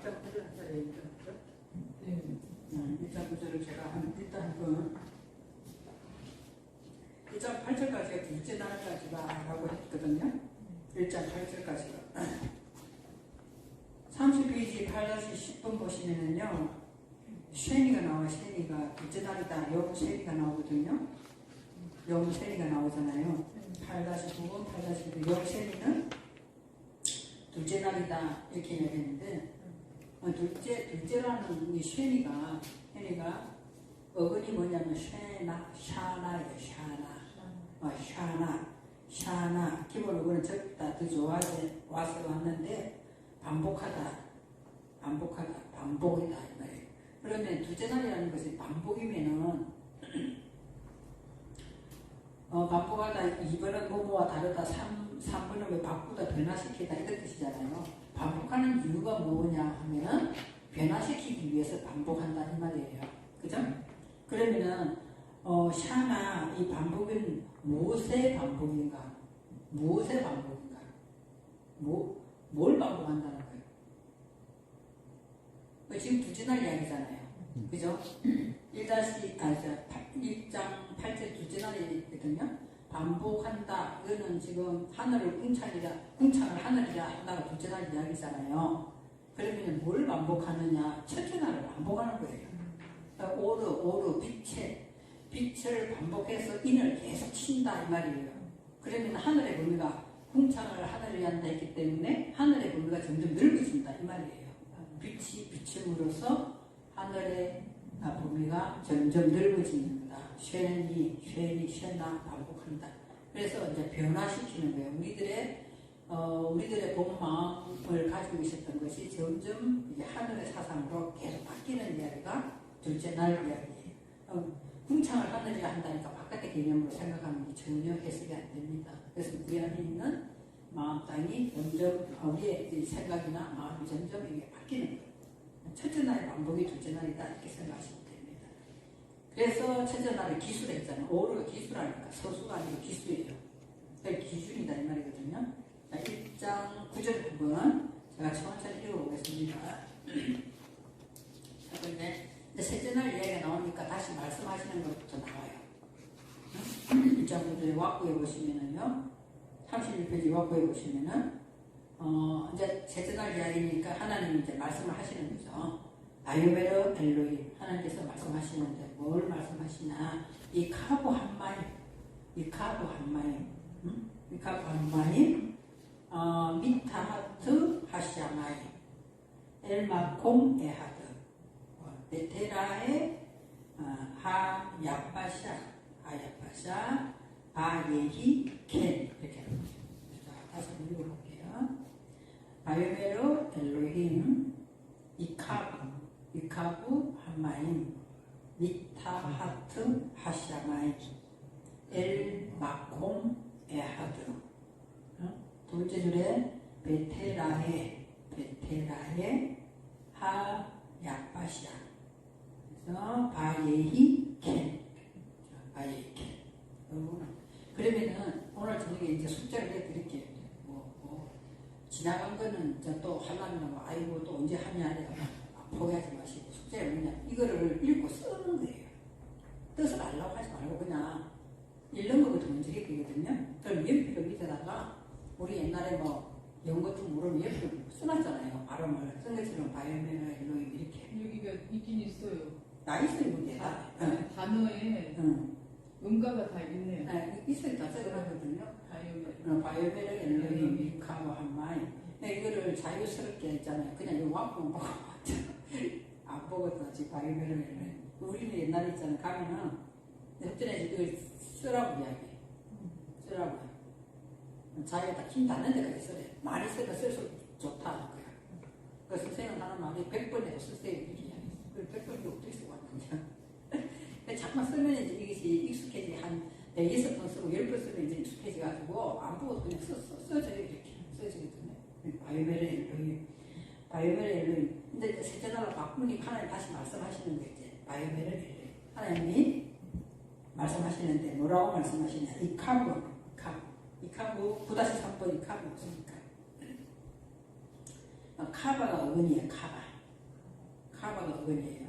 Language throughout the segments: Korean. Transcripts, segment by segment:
1.9절 한자리에 1.9절? 네. 1.9절을 제가 일단 1.8절까지가 둘째 날까지다라고 했거든요. 1.8절까지가. 30페이지 8-10번 보시면은요, 쉐니가 나와요. 쉐니가 둘째 날이다. 영 쉐니가 나오거든요. 영 쉐니가 나오잖아요. 8-9번, 8-9번. 영 쉐니는 둘째 날이다. 이렇게 이야기했는데, 둘째라는 이 쉐니가 어근이 뭐냐면 샤나예요. 샤나. 기본 어근은 적다, 더 좋아하게 와서 왔는데, 반복이다 이 말이에요. 그러면 둘째 날이라는 것이 반복이면은 반복하다 2번은 뭐뭐와 다르다 3번은 왜 바꾸다 변화시키다 이런 뜻이잖아요. 반복하는 이유가 뭐냐 하면은 변화시키기 위해서 반복한다 이 말이에요. 그죠? 그러면은 샤나 이 반복은 무엇의 반복인가? 뭘 반복한다는 거예요? 지금 둘째 날 이야기잖아요. 그죠? 1장 8절 둘째 날이거든요. 반복한다. 이거는 지금 궁창을 하늘이라 한다가 둘째 날 이야기잖아요. 그러면 뭘 반복하느냐? 첫째 날을 반복하는 거예요. 그러니까 오르 빛을 반복해서 인을 계속 친다 이 말이에요. 그러면 하늘의 범위가 궁창을 하늘을 한다 했기 때문에 하늘의 범위가 점점 넓어진다 이 말이에요. 빛이 비춤으로써 하늘의 범위가 점점 넓어지는 거다. 쉐나 반복한다. 그래서 이제 변화시키는 거예요. 우리들의 본 마음을 가지고 있었던 것이 점점 이제 하늘의 사상으로 계속 바뀌는 이야기가 둘째 날 이야기예요. 궁창을 하늘이라 한다니까 바깥의 개념으로 생각하는 게 전혀 해석이 안 됩니다. 그래서 우리 안에 있는 마음 땅이 점점 우리의 생각이나 마음이 점점 이게 바뀌는 거예요. 첫째 날의 반복이 둘째 날이다 이렇게 생각하시면 됩니다. 그래서 첫째 날에 기수라 했잖아요. 오르가 기수라니까 서수가 아니고 기수예요. 기준이다 이 말이거든요. 1장 9절 부분 제가 천천히 읽어보겠습니다. 그런데 셋째 날 이야기가 나오니까 다시 말씀하시는 것부터 나와요. 1장 9절에 왁구에 보시면은요, 31페이지 왁구에 보시면은 이제 셋째 날 이야기니까 하나님이 이제 말씀을 하시는 거죠. 바요베르 엘로힘 하나님께서 말씀하시는데 뭘 말씀하시나? 이카부 한마임 미타하트 하시아마임 엘마콤 에하드 베테라의 하야파샤 바예히 켄 이렇게 합니다. 다시 읽어볼게요. 바요베르 엘로힘 이카부 한마임 미타하트 하시아마임 엘마콤 에하드. 둘째 줄에 베테라의 하야파샤. 그래서 바예히 켄. 그러면은 오늘 저녁에 이제 숙제를 해드릴게요. 지나간 거는 또 하려면 아이고 또 언제 하냐 포기하지 마시고 숙제를 뭐냐 이거를 읽고 쓰는 거예요. 뜻을 알라고 하지 말고 그냥 읽는 것부터 먼저 읽거든요. 그럼 연필을 밑에다가 우리 옛날에 영어 같은 모르면 연필을 써놨잖아요. 발음을 쓴 것처럼 바이오메나 일로임 이렇게 여기가 있긴 있어요. 나 있어요 그게 다. 단어에 음가가 다 있네요. 있어요. 다 써놨거든요. 바이오메나 일로임 이카고 한마이. 이거를 자유스럽게 했잖아요. 그냥 이거 왕뽕 보고 안 보거든. 지금 바이오메나 일로임. 우리는 옛날에 있잖아요. 가면은 nep전에 이걸 쓰라고 이야기해. 쓰라고요. 자기가 다 힘 닿는 데까지 쓰래. 많이 쓰면 쓸수록 좋다는 거야. 그래서 선생님 하는 말이 100번에도 쓰세요. 이렇게 이야기해. 그걸 100번도 어떻게 쓰고 왔느냐. 잠깐 쓰면 이제 이것이 익숙해지 한 6번 쓰고 10번 쓰면 이제 익숙해져가지고 안 보고 그냥 써져요. 이렇게 써지거든요. 바이오메르 엘로힘. 근데 이제 셋째 날로 바꾸니까 하나님 다시 말씀하시는 게 이제 바이오메르 엘로힘. 하나님이 말씀하시는데 뭐라고 말씀하시냐? 이카부 9-3번 이카부 없습니까? 카바가 어근이에요. 카바가 어근이에요.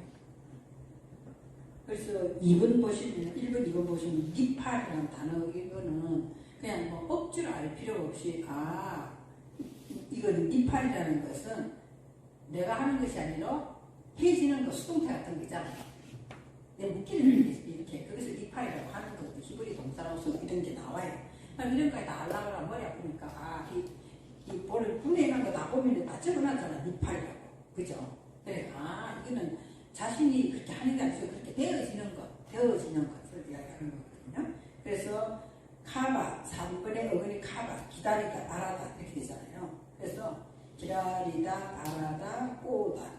그래서 2번 보시면 1번, 2번 보시면 니팔이라는 단어 이거는 그냥 뭐 억지로 알 필요 없이 이거는 니팔이라는 것은 내가 하는 것이 아니라 해지는 거 수동태 같은 거 있잖아요. 내 묶이는 게 이렇게 그것을 니팔이라고 하는 것도 히브리 동사로서 이런 게 나와요. 이런 거에 다 알라고 머리 아프니까 이 볼을 분해한 거 다 보면 다 적어놨잖아. 니팔이라고. 그죠? 그래, 이거는 자신이 그렇게 하는 게 아니고 그렇게 되어지는 것을 이야기하는 거거든요. 그래서 카바, 3번의 어근이 카바, 기다리다, 바라다 이렇게 되잖아요. 그래서 기다리다, 바라다, 꼬다,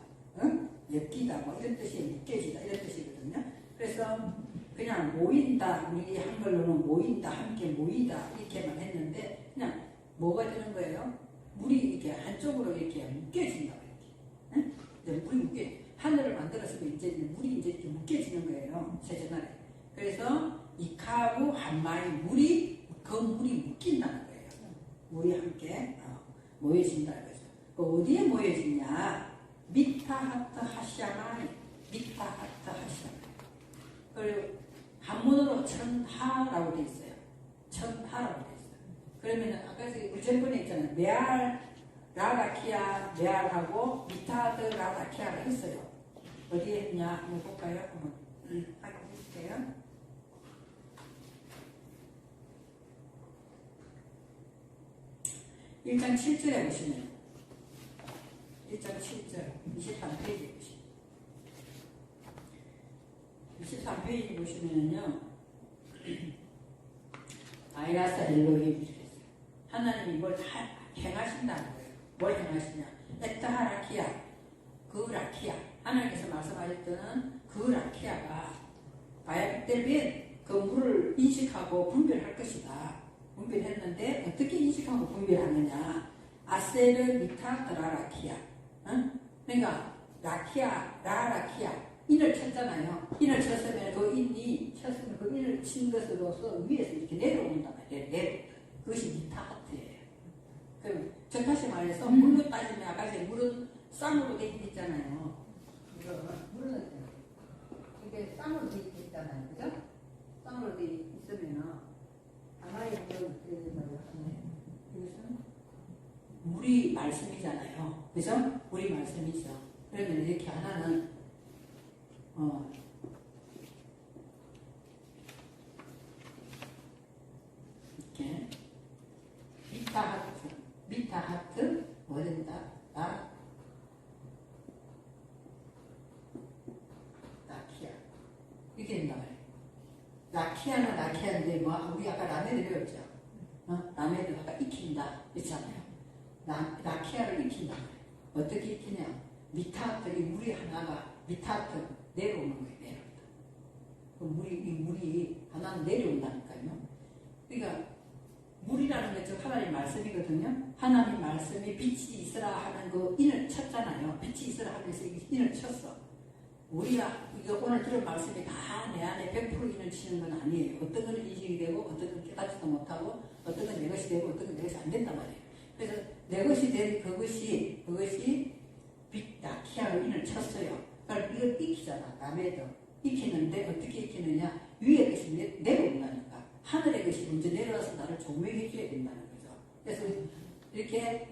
엮이다 뭐 이런 뜻이 묶여지다 이런 뜻이거든요. 그래서 그냥 모인다, 우리 한글로는 모인다, 함께 모이다 이렇게만 했는데 그냥 뭐가 되는 거예요? 물이 이렇게 한쪽으로 이렇게 묶여진다 이렇게. 이제 물이 하늘을 만들었으면 이제 물이 이제 이렇게 묶여지는 거예요. 세전날에. 그래서 이 카브 한마이 물이 묶인다는 거예요. 물이 함께 모여진다는 거죠. 어디에 모여지냐? 미타하트 하시아마이. 미타하트 하시아마이. 그리고 한문으로 천하라고 되어 있어요. 천하라고 되어 있어요. 그러면은 아까 우리 전번에 있잖아요. 메알 라라키아 메알하고 미타드 라라키아를 했어요. 어디에 했냐 한번 볼까요? 한번 확인해주세요. 일장 7절에 보시면 1장 7절 23페이지 보시면 23페이지 보시면요 아이라사 엘로힘 이렇게 했어요. 하나님이 뭘 행하신다는 거예요. 뭘 행하시냐? 에타하라키아, 그 라키아. 하나님께서 말씀하실 때는 그 라키아가 바야빗델빈 그 물을 인식하고 분별할 것이다. 분별했는데 어떻게 인식하고 분별하느냐? 아세르 미타드라 라키아. 그러니까 라키아, 라라키아. 인을 쳤잖아요. 인을 쳤으면 그 인이 쳤으면 그 인을 친 것으로서 위에서 이렇게 내려온단 말이에요. 그것이 미타하트예요. 그럼 다시 말해서 물로 따지면 아까 전에 물은 쌍으로 돼 있잖아요. 물은 이게 쌍으로 돼 있잖아요. 그죠? 쌍으로 돼 있으면은 하나의 물은 어떻게 된다고 하네. 이것은 물이 말씀이잖아요. 그죠? 물이 말씀이죠. 그러면 이렇게 하나는 이렇게 미타하트 뭐 된다? 라키아 이게 된다 말이에요. 라키아는 라키아인데 뭐 우리 아까 라메드 배웠죠? 라메드 아까 익힌다 있잖아요. 라키아를 익힌다 말이에요. 어떻게 익히냐? 미타하트 이 물이 하나가 미타하트 내려오는 거예요. 내려온다. 그 물이 하나는 내려온다니까요. 그러니까 물이라는 게 즉 하나님 말씀이거든요. 하나님 말씀이 빛이 있으라 하는 그 인을 쳤잖아요. 빛이 있으라 하면서 인을 쳤어. 우리가 이거 오늘 들은 말씀이 다 내 안에 100% 인을 치는 건 아니에요. 어떤 건 인식이 되고 어떤 건 깨닫지도 못하고 어떤 건 내 것이 되고 어떤 건 내 것이 안 된단 말이에요. 그래서 내 것이 된 그것이 빛 라키아로 인을 쳤어요. 그러니까 이걸 익히잖아. 라메드 익히는데 어떻게 익히느냐? 위에 것이 내려온다니까. 하늘의 것이 먼저 내려와서 나를 조명해 줘야 된다는 거죠. 그래서 이렇게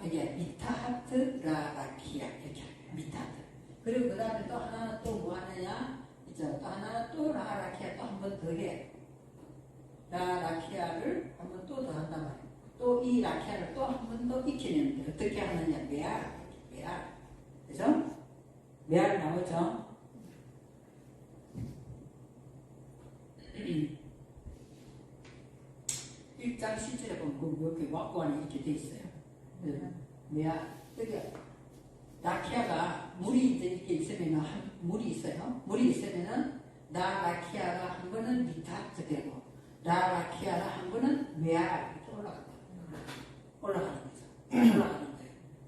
이게 미타하트 라라키아 이렇게 미타하트. 그리고 그 다음에 또 하나는 또 뭐 하느냐? 또 하나는 또 라라키아 또 한 번 더 해. 라라키아를 한 번 또 더 한단 말이에요. 또 이 라키아를 또 한 번 더 익히는데 어떻게 하느냐? 메알. 그죠? 메알 나오죠? 1장 10절에 보면 이렇게 왁구 안에 이렇게 돼 있어요. 메알. 그러니까 라키아가 물이 이제 이렇게 있으면 물이 있어요. 물이 있으면은 라키아가 한 번은 미타트 되고 라키아가 한 번은 메알 이렇게 올라가는 거죠. 올라가는 거예요.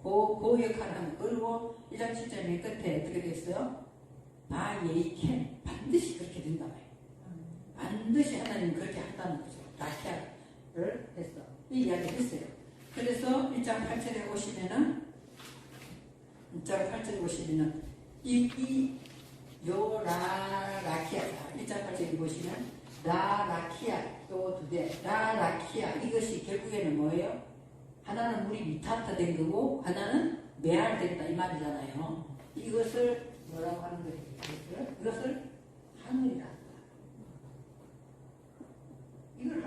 그 역할을 하면 그리고 1장 7절 맨 끝에 어떻게 됐어요? 바예이켄 반드시 그렇게 된다 말이에요. 반드시 하나님은 그렇게 한다는 거죠. 라키아를 했어. 이 이야기를 했어요. 그래서 1장 8절에 오시면은 1장 8절에 보시면은 요 라라키아 1장 8절에 보시면 라라키아 요 두 개 라라키아 이것이 결국에는 뭐예요? 하나는 물이 미타트 된 거고 하나는 메알 된다 이 말이잖아요. 이것을 뭐라고 하는 거예요? 이것을 하늘이라. 이걸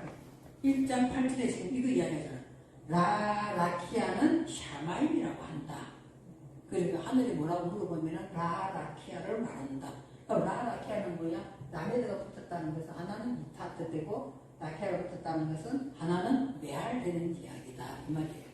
1장 8절에 지금 이거 이야기하잖아. 라라키아는 샤마임이라고 한다. 그러니까 하늘이 뭐라고 물어보면 라라키아를 말한다. 라라키아는 뭐야? 라메드가 붙었다는 것은 하나는 미타트 되고 라키아가 붙었다는 것은 하나는 메알되는 이야기다 이 말이에요.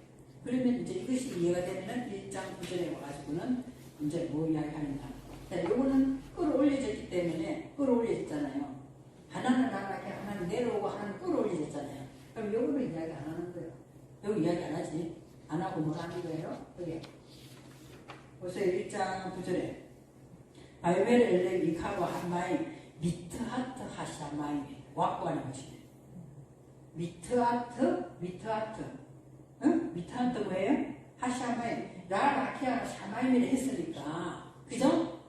그러면 이제 이것이 이해가 되면은 1장 9절에 와가지고는 이제 뭐 이야기하는가? 요거는 끌어올려졌기 때문에 끌어올려졌잖아요. 하나는 라라키아, 하나는 내려오고 하나는 끌어올려졌잖아요. 그럼 요거는 이야기 안 하는 거예요. 여기 이야기 안 하지. 안 하고 뭐 하는 거예요? 여기 보세요. 1장 9절에 바이멜 엘레 미카고 한마이 미트하트 하샤마이 와꾸 하는 것이네. 미트하트 응? 미트하트 뭐예요? 하샤마이 라라키아가 샤마임이라 했으니까 그죠?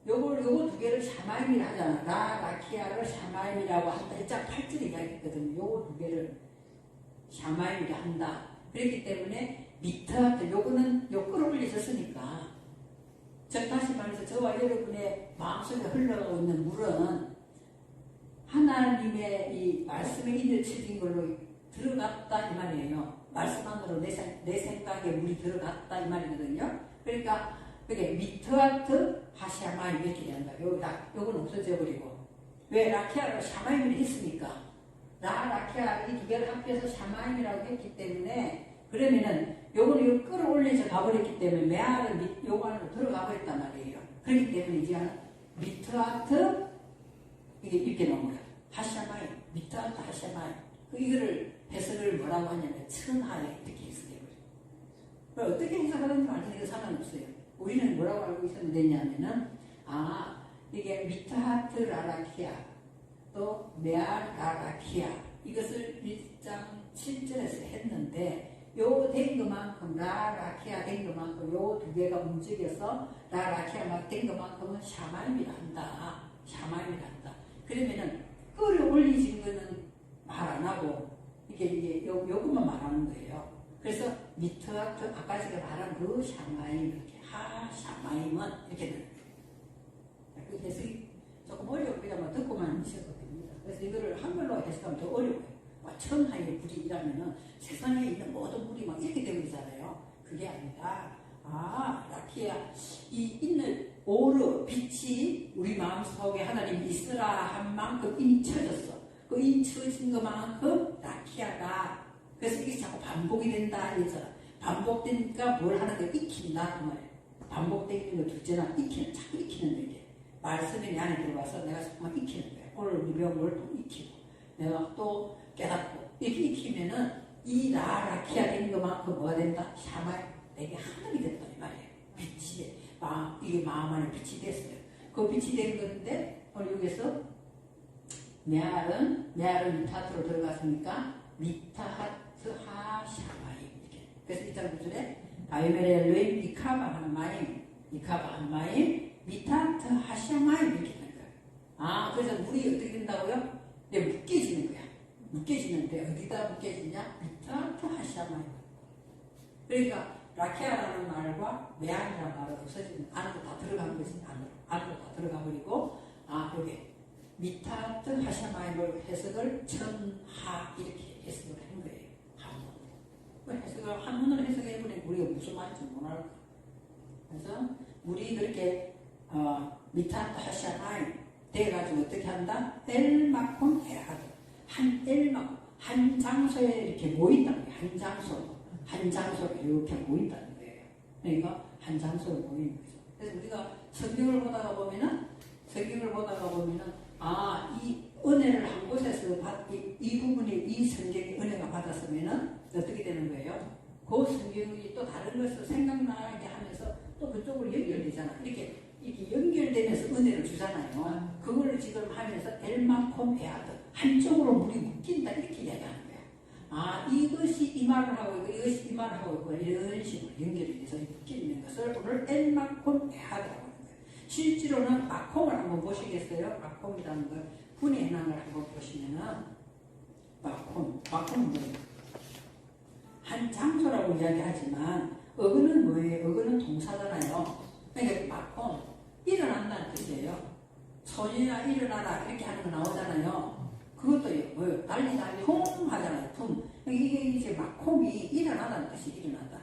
요거 두 개를 샤마임이라 하잖아. 라라키아를 샤마임이라고 한다. 1장 8절에 이야기했거든요. 요거 두 개를 샤마임이라 한다. 그렇기 때문에 미트하트 요거는 요 끌어올리셨으니까 저 다시 말해서 저와 여러분의 마음속에 흘러가고 있는 물은 하나님의 이 말씀에 인도쳐진 걸로 들어갔다 이 말이에요. 말씀 안으로 내 생각에 물이 들어갔다 이 말이거든요. 그러니까 그게 미트하트 하샤마임 이렇게 된다. 요건 없어져 버리고 왜 라키아를 샤마임을 했으니까 라키아 이 두 개를 합해서 샤마임이라고 했기 때문에 그러면은 요거는 요 끌어올려서 가버렸기 때문에 메아를 요거 안으로 들어가 버렸단 말이에요. 그렇기 때문에 이제 미트하트 이게 이렇게 나온 거야. 하샤마임 미트하트 하샤마임 이거를 해석을 뭐라고 하냐면 천하에 이렇게 해석해 버려요. 어떻게 해석하는지 알지는 상관없어요. 우리는 뭐라고 알고 있었느냐면은 이게 미트하트 라라키아 또 메알 라라키아 이것을 1장 7절에서 했는데 요 된 것만큼 라라키아 된 것만큼 요 두 개가 움직여서 라라키아가 된 것만큼은 샤마임이라 한다. 샤마임이라 한다. 그러면은 끌어올리진 거는 말 안 하고 이게 요것만 말하는 거예요. 그래서 미트하트 아까 제가 말한 그 샤마임 이렇게 샤마임은 이렇게 되는 거예요. 그 해석이 조금 어려워 그냥 듣고만 하셔도 됩니다. 그래서 이거를 한글로 해석하면 더 어려워요. 천하의 불이라면은 세상에 있는 모든 불이 막 이렇게 되잖아요. 그게 아니라 라키아 이 있는 오르 빛이 우리 마음속에 하나님이 있으라 한 만큼 인쳐졌어. 그 인쳐진 것만큼 라키아가 그래서 이게 자꾸 반복이 된다 이래서 반복되니까 뭘 하는 거 익힌다 그 말이에요. 반복되는 거 둘째나 자꾸 익히는 거 이게 말씀이 내 안에 들어와서 내가 자꾸만 익히는 거예요. 오늘 우리 배운 걸 또 익히고 내가 또 깨닫고 이렇게 익히면은 이 라키아 된 것만큼 뭐가 된다? 샤마이 내게 하늘이 됐다 이 말이에요. 빛이 이게 마음 안에 빛이 됐어요. 그 빛이 된 건데 오늘 여기서 메알은 미타트로 들어갔으니까 미타하트 하샤마이 이렇게. 그래서 1장 9절에 바이메렐로임 미카바 한마임 미타하트 하샤마이 이렇게 되는 거예요. 그래서 물이 어떻게 된다고요? 묶여지는 거야. 묶여지는데 어디다 묶여지냐? 미타하트 하샤마이. 그러니까 라키아라는 말과 메알이라는 말은 없어지는 안으로 다 들어간 거지. 안으로 다 들어가 버리고 여기 미타하트 하샤마이를 해석을 천하 이렇게 해석을 한 거예요. 한문. 해석을 한문으로 해석해보니 우리가 무슨 말인지 못 알까. 그래서 우리 그렇게 미타하트 하샤마이 돼가지고 어떻게 한다? 엘마콘 에라드 한 장소에 이렇게 모인다는 거예요. 한 장소에 이렇게 모인다는 거예요. 그러니까 한 장소에 모이는 거죠. 그래서 우리가 성경을 보다가 보면은 이 은혜를 한 곳에서 이 부분에 이 성경의 은혜가 받았으면은 어떻게 되는 거예요? 그 성경이 또 다른 것을 생각나게 하면서 또 그쪽으로 연결되잖아. 이렇게 연결되면서 은혜를 주잖아요. 그걸 지금 하면서 엘마콤 에아드 한쪽으로 물이 묶인다 이렇게 이야기하는 거야. 아 이것이 이 말을 하고 있고 이것이 이 말을 하고 있고 이런 식으로 연결이 돼서 끼는 것을 오늘 엘마콤 에하드라고 하는 거예요. 실제로는 마콤을 한번 보시겠어요? 마콤이라는 걸 분해하는 걸 한번 보시면은 마콤은 뭐예요? 한 장소라고 이야기하지만 어근은 뭐예요? 어근은 동사잖아요. 그러니까 마콤 일어난다는 뜻이에요. 소리나 일어나라 이렇게 하는 거 나오잖아요. 그것도 뭐예요? 난리 퉁 하잖아요. 퉁. 이게 이제 마콤이 일어나다는 뜻이 일어나다.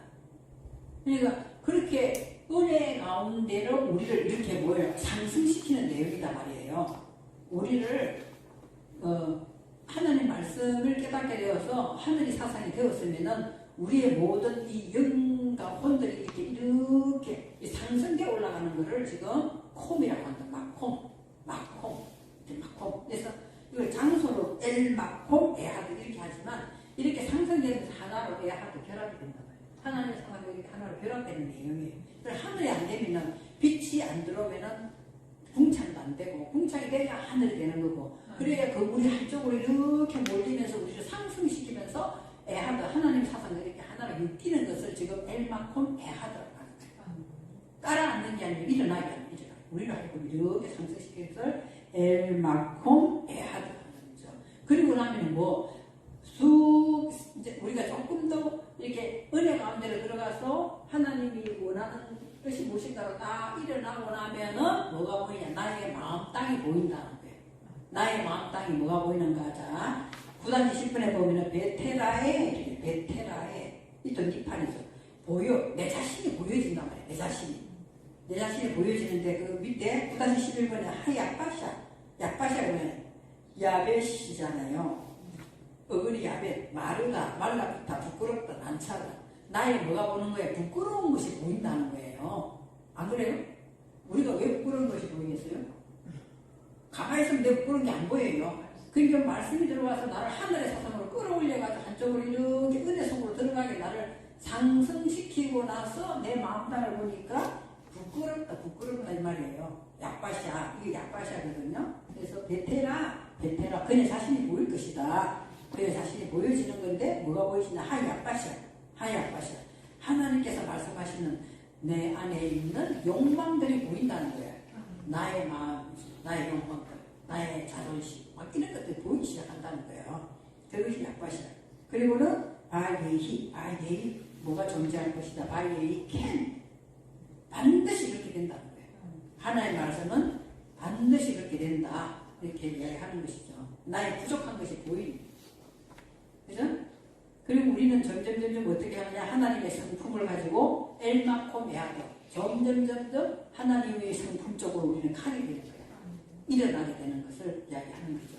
그러니까 그렇게 은혜 가운데로 우리를 이렇게 뭐예요? 상승시키는 내용이다 말이에요. 우리를 하나님 말씀을 깨닫게 되어서 하늘이 사상이 되었으면은 우리의 모든 이 영과 혼들이 이렇게 상승계 올라가는 것을 지금 콤이라고 한다. 마콤. 그래서 이걸 장소로 엘마콤 에하드 이렇게 하지만 이렇게 상승되면서 하나로 에하드 결합이 된다 말이에요. 하나님의 상황이 이렇게 하나로 결합되는 내용이에요. 그래서 하늘이 안 되면은 빛이 안 들어오면은 궁창도 안 되고 궁창이 돼야 하늘이 되는 거고 그래야 그 물이 한쪽으로 이렇게 몰리면서 우리를 상승시키면서 에하드 하나님 사상을 이렇게 하나로 엮이는 것을 지금 엘마콤 에하드라고 하는 거예요. 깔아앉는 게 아니라 일어나게 하는 거죠. 우리를 하여금 이렇게 상승시키는 것을 엘마콤 에하드라고 하는 거죠. 그리고 나면 이제 우리가 조금 더 이렇게 은혜 가운데로 들어가서 하나님이 원하는 뜻이 무엇인가로 딱 일어나고 나면은 뭐가 보이냐? 나의 마음 땅이 보인다는 거예요. 나의 마음 땅이 뭐가 보이는가? 자, 9단 20분에 보면은 베테라에 이또 니판이죠. 내 자신이 보여진단 말이에요. 내 자신이 보여지는데 그 밑에 9단 11번에 약바샤는 야벳이잖아요. 어근이 야벳, 말라붙다, 부끄럽다, 난차다. 나의 뭐가 보는 거예요? 부끄러운 것이 보인다는 거예요. 안 그래요? 우리가 왜 부끄러운 것이 보이겠어요? 가만히 있으면 내 부끄러운 게 안 보여요. 그러니까 말씀이 들어와서 나를 하늘의 사상으로 끌어올려가지고 한쪽으로 이렇게 은혜 속으로 들어가게 나를 상승시키고 나서 내 마음당을 보니까 부끄럽다 이 말이에요. 약바샤, 이게 약바샤거든요. 그래서 베테라, 그의 자신이 보일 것이다. 그의 자신이 보여지는 건데 뭐가 보이시냐? 하약바샤. 하나님께서 말씀하시는 내 안에 있는 욕망들이 보인다는 거예요. 나의 마음, 나의 욕망들, 나의 자존심, 막 이런 것들이 보이기 시작한다는 거예요. 그것이 약바샤. 그리고는 바예히, 뭐가 존재할 것이다. 바예히 캔. 반드시 그렇게 된다는 거예요. 하나의 말씀은 반드시 그렇게 된다. 이렇게 이야기하는 것이죠. 나의 부족한 것이 보이는. 그죠? 그리고 우리는 점점 어떻게 하느냐? 하나님의 성품을 가지고 엘마콤 에하드. 점점 하나님의 성품 쪽으로 우리는 가게 되는 거예요. 일어나게 되는 것을 이야기하는 거죠.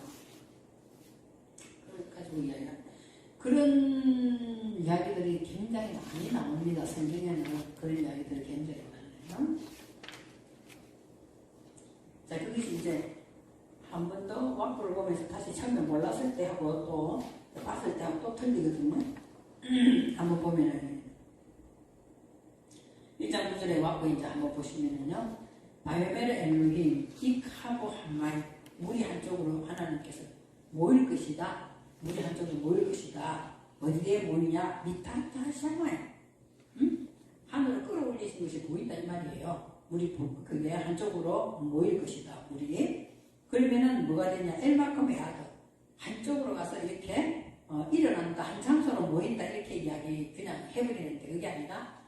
그걸 가지고 이야기하는 그런 이야기들이 굉장히 많이 나옵니다. 성경에는 그런 이야기들이 굉장히 많아요. 자, 그것이 이제 한 번 더 왕부를 보면서 다시 처음에 몰랐을 때 하고 또 봤을 때 하고 또 틀리거든요. 한번 보면은 1장 9절에 왕부 이제 한번 보시면은요. 바요메르 엘루힘 익하고 한마이 물이 한쪽으로 하나님께서 모일 것이다. 물이 한쪽으로 모일 것이다. 어디에 모이냐? 미타타 샤마이. 하늘을 끌어올리신 것이 보인다 이 말이에요. 물이 그게 한쪽으로 모일 것이다. 물이. 그러면은 뭐가 되냐? 엘마컴의 아들. 한쪽으로 가서 이렇게 일어난다. 한 장소로 모인다. 이렇게 이야기 그냥 해버리는데 그게 아니라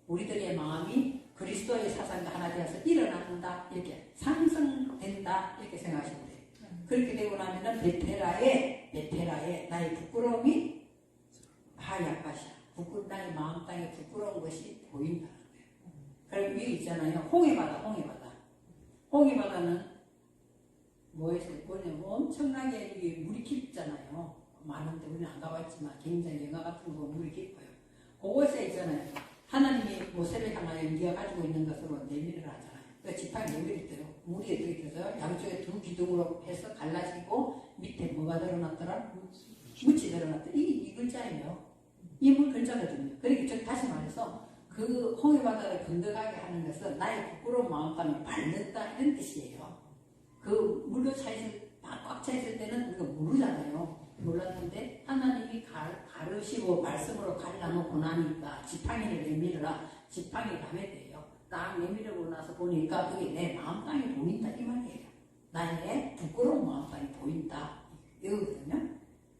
우리들의 마음이 그리스도의 사상과 하나 되어서 일어난다. 이렇게 상승된다. 이렇게 생각하시면 돼요. 그렇게 되고 나면은 베테라에 나의 부끄러움이 하약바샤. 나의 마음 땅에 부끄러운 것이 보인다는 거예요. 그리고 위에 있잖아요. 홍해바다는 뭐에서 뭐냐면 엄청나게 물이 깊잖아요. 많은데 우리는 안 가봤지만 굉장히 영화 같은 거 물이 깊어요. 그곳에 있잖아요. 하나님이 모세를 향하여 네가 가지고 있는 것으로 내밀을 하잖아요. 그 지팡이 내밀이 있어요. 물이 어떻게 있어요? 양쪽에 두 기둥으로 해서 갈라지고 밑에 뭐가 들어놨더라? 묻이 들어놨더라. 이 글자예요. 이 물 글자거든요. 그러니까 다시 말해서 그 홍해바다를 건너가게 하는 것은 나의 부끄러운 마음땅을 밟는다 이런 뜻이에요. 그 물로 꽉 차 있을 때는 우리가 모르잖아요. 몰랐는데 하나님이 가르시고 말씀으로 갈라놓고 나니까 지팡이를 내밀어라. 지팡이 밤에 돼요. 딱 내밀어보고 나서 보니까 그게 내 마음땅이 보인다 이 말이에요. 나의 부끄러운 마음땅이 보인다 이거거든요.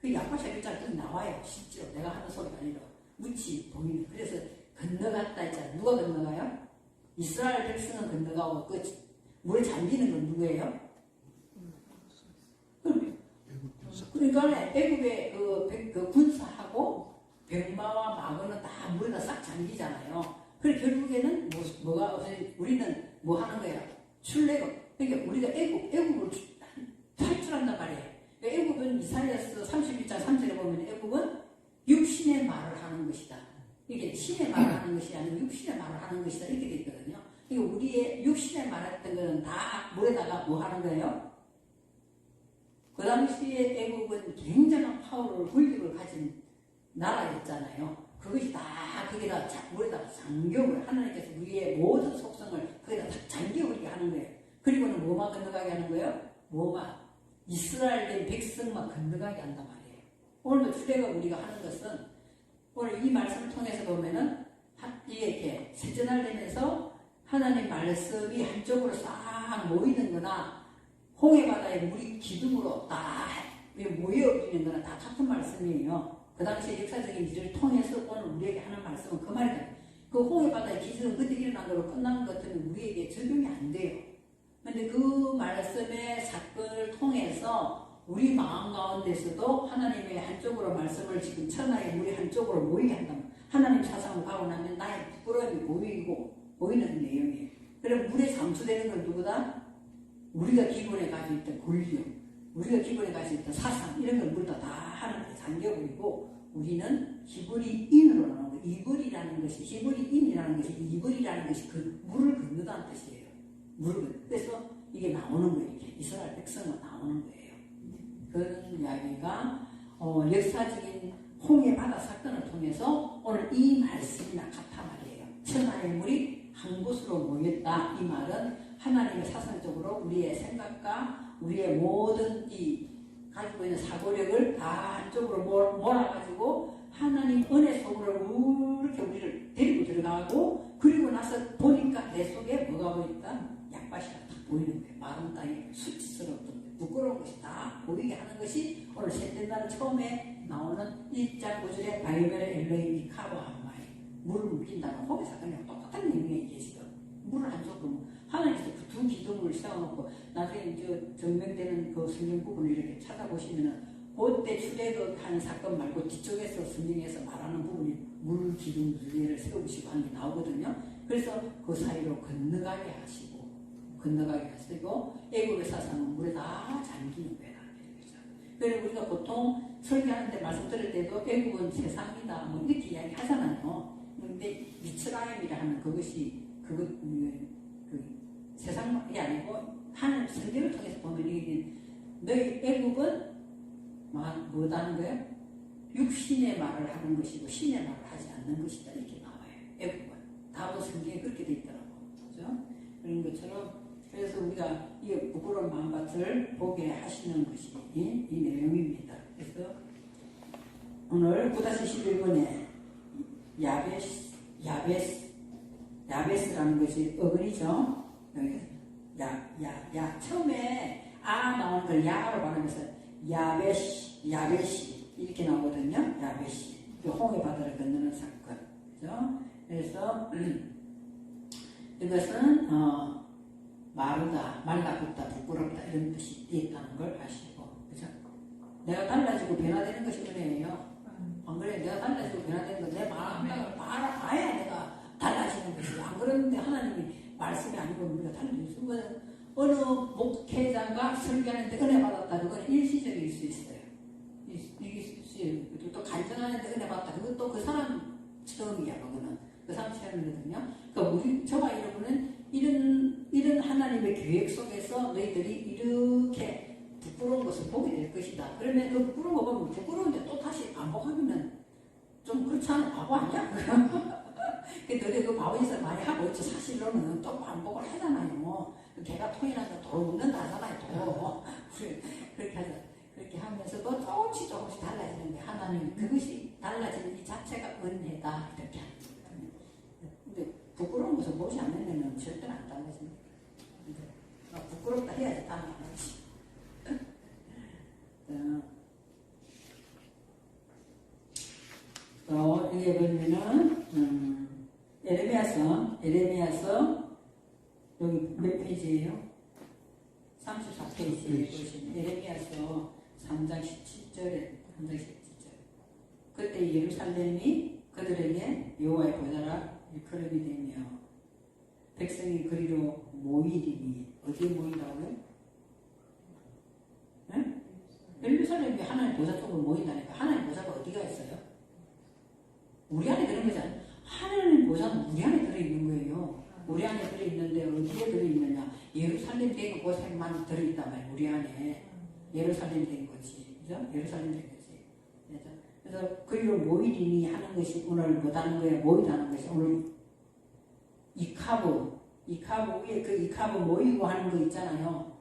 그 약과샤 글자가 나와요. 실제로 내가 하는 소리가 아니라 무치 보이는. 그래서 건너갔다 했잖아요. 누가 건너가요? 이스라엘 백성은 건너가고 그 물에 잠기는 건 누구예요? 그러니까 애국의 그 군사하고 병마와 마거는 다 물에다 싹 잠기잖아요. 그래 결국에는 뭐가 우리는 뭐 하는 거야? 출애굽. 그러니까 우리가 애국을 탈출한단 말이에요. 애국은 이사야서 31장 3절에 보면 애국은 육신의 말을 하는 것이다. 이게 신의 말을 하는 것이 아니고 육신의 말을 하는 것이다. 이렇게 돼 있거든요. 그러니까 우리의 육신의 말했던 거는 다 물에다가 뭐 하는 거예요? 그 당시에 애국은 굉장한 파워를 권력을 가진 나라였잖아요. 그것이 다 거기다 물에다가 잠겨버려. 하나님께서 우리의 모든 속성을 거기다 다 잠겨버리게 하는 거예요. 그리고는 뭐만 건너가게 하는 거예요? 뭐만 이스라엘의 백성만 건너가게 한단 말이에요. 오늘도 출애굽 우리가 하는 것은 오늘 이 말씀을 통해서 보면은 이게 세전할 되면서 하나님 말씀이 한쪽으로 싹 모이는 거나 홍해바다에 물이 기둥으로 다 모여있는 거나 다 같은 말씀이에요. 그 당시에 역사적인 일을 통해서 오늘 우리에게 하는 말씀은 그 말이다. 그 홍해바다의 기둥은 그때 일어난 거로 끝난 것 같으면 우리에게 적용이 안 돼요. 근데 그 말씀의 사건을 통해서 우리 마음 가운데서도 하나님의 한쪽으로 말씀을 지금 천하의 물이 한쪽으로 모이게 한다면 하나님 사상을 가고 나면 나의 부끄러움이 보이는 내용이에요. 그럼 물에 잠수되는 건 누구다? 우리가 기본에 가지고 있던 권력, 우리가 기본에 가지고 있던 사상 이런 걸 물다 다 하나님께 잠겨버리고 우리는 히브리인으로 나오는 거예요. 이벌이라는 것이 히브리인이라는 것이 이벌이라는 것이 그 물을 건너다는 뜻이에요. 그래서 이게 나오는 거예요. 이렇게 이스라엘 백성은 나오는 거예요. 그런 이야기가 역사적인 홍해 바다 사건을 통해서 오늘 이 말씀이 나타나 말이에요. 천하의 물이 한 곳으로 모였다. 이 말은 하나님의 사상적으로 우리의 생각과 우리의 모든 이 가지고 있는 사고력을 다 한쪽으로 몰아가지고 하나님 은혜 속으로 이렇게 우리를 데리고 들어가고 그리고 나서 보니까 내 속에 뭐가 보인다? 약밭이가 다 보이는 거예요. 마른 땅에 수치스럽던 부끄러운 것이 다 보이게 하는 것이 오늘 셋째 날 처음에 나오는 1장 9절에 바이벨의 엘로힘이 카바한마이 물을 묶인다는 호배 사건이랑 똑같은 내용이에요. 이게 지금 물을 한쪽으로 하나님께서 그 두 기둥을 세워놓고 나중에 이제 증명되는 그 성경 부분을 이렇게 찾아보시면은 그때 출애굽하는 사건 말고 뒤쪽에서 성경에서 말하는 부분이 물 기둥 두 개를 세우시고 하는 게 나오거든요. 그래서 그 사이로 건너가게 하시고 애국의 사상은 물에 다 잠기는 거예요. 그래서 우리가 보통 설교하는데 말씀 들을 때도 애국은 세상이다 뭐 이렇게 이야기 하잖아요. 근데 미츠라임이라 하는 그것이 그 세상이 아니고 하나님 성경을 통해서 보면 이게 너희 애국은 뭐다는 거예요? 육신의 말을 하는 것이고 신의 말을 하지 않는 것이다 이렇게 나와요. 애국은 다른 성경에 그렇게 돼 있더라고. 그죠? 그런 것처럼 그래서 우리가 이 부끄러운 마음밭을 보게 하시는 것이 이 내용입니다. 그래서 오늘 9-11번에 야베스라는 것이 어근이죠. 처음에 나오는 걸 야로 발음해서 야베시 이렇게 나오거든요. 야베시 홍해 바다를 건너는 사건. 그죠? 그래서 이것은 마르다, 말라붙다, 부끄럽다 이런 뜻이 있다는 걸 아시고, 그죠? 내가 달라지고 변화되는 것이 은혜예요. 안 그래? 내가 달라지고 변화되는 건 내 마음을 봐야 내가 달라지는 것이지. 안 그러는데 하나님이 말씀이 아니고 우리가 달라지는 거는 어느 목회자가 설교하는데 은혜 받았다. 그건 일시적일 수 있어요. 또 간증하는데 은혜 받았다. 그것도 그 사람 처음이야. 그거는 그 사람 처음이거든요. 그러니까 저와 여러분은 이런 하나님의 계획 속에서 너희들이 이렇게 부끄러운 것을 보게 될 것이다. 그러면 그 부끄러운 거 보면 부끄러운데 또 다시 반복하면 좀 그렇지 않아? 바보 아니야? 너희 그 바보 짓을 많이 하고 있죠. 사실로는 또 반복을 하잖아요. 걔가 통일하면 도 묻는다 하잖아요. 도. 그렇게 하죠. 그렇게 하면서도 조금씩 달라지는데 하나님 그것이 달라지는 이 자체가 은혜다 이렇게 합니다. 근데 부끄러운 것을 보지 않으면 절대로 안 달라집니다. 근데 부끄럽다 해야지 다안 하지. 또 여기 보면은 에레미야서 여기 몇 페이지예요? 34페이지에 보시면 에레미야서 3장 17절에 3장 17절 그때 예루살렘이 그들에게 여호와의 보좌라 일컬음이 되며 백성이 그리로 모이리니 어디에 모인다고요? 네? 예루살렘이 하나님 보좌 쪽으로 모인다니까. 하나님 보좌가 어디가 있어요? 우리 안에 그런 거잖아요. 하나님 보좌는 우리 안에 들어있는 거예요. 우리 안에 들어있는데 어디에 들어있느냐? 예루살렘 된 곳에만 들어있단 말이에요. 우리 안에 예루살렘 된 거지, 그죠? 예루살렘 된 거지. 그래서 그리로 모이리니 하는 것이 오늘 뭐다는 거예요? 모이다는 것이 오늘 이카브 위에 그 이카브 모이고 하는 거 있잖아요.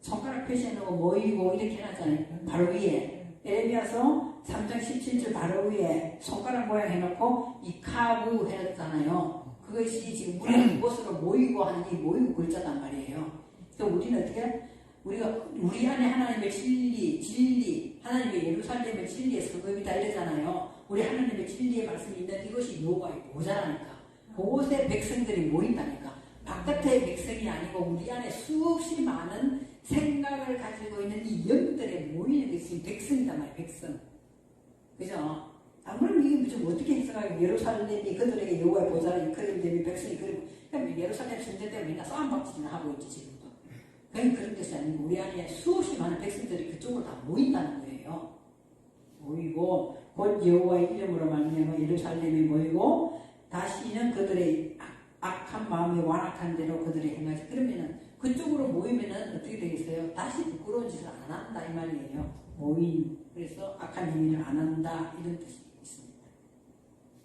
손가락 표시해놓고 모이고 이렇게 해놨잖아요. 바로 위에 에레미야서 3장 17절 바로 위에 손가락 모양 해놓고 이카브 해놨잖아요. 그것이 지금 우리는 이곳으로 모이고 하는 이 모이고 글자단 말이에요. 또 우리는 어떻게 우리 안에 하나님의 진리 하나님의 예루살렘의 진리의 성읍이다 이러잖아요. 우리 하나님의 진리의 말씀이 있는 이것이 여호와의 보좌라니까. 그곳에 백성들이 모인다니까. 바깥의 백성이 아니고 우리 안에 수없이 많은 생각을 가지고 있는 이 영들에 모이는 것이 백성이단 말이에요. 백성. 그죠? 안 그러면 이게 좀 어떻게 해석하고 예루살렘이 그들에게 여호와의 보좌를 이끌어내며 백성이 그리고 그러니까 예루살렘 성전 때문에 맨날 싸움박질을 하고 있지 지금도. 그런 것이 아니고 우리 안에 수없이 많은 백성들이 그쪽으로 다 모인다는 거예요. 모이고 곧 여호와의 이름으로 말미암아 예루살렘이 모이고 다시는 그들의 악한 마음에 완악한 대로 그들의 행하지. 그러면은 그쪽으로 모이면은 어떻게 되겠어요? 다시 부끄러운 짓을 안 한다 이 말이에요. 모임. 그래서 악한 행위를 안 한다 이런 뜻이 있습니다.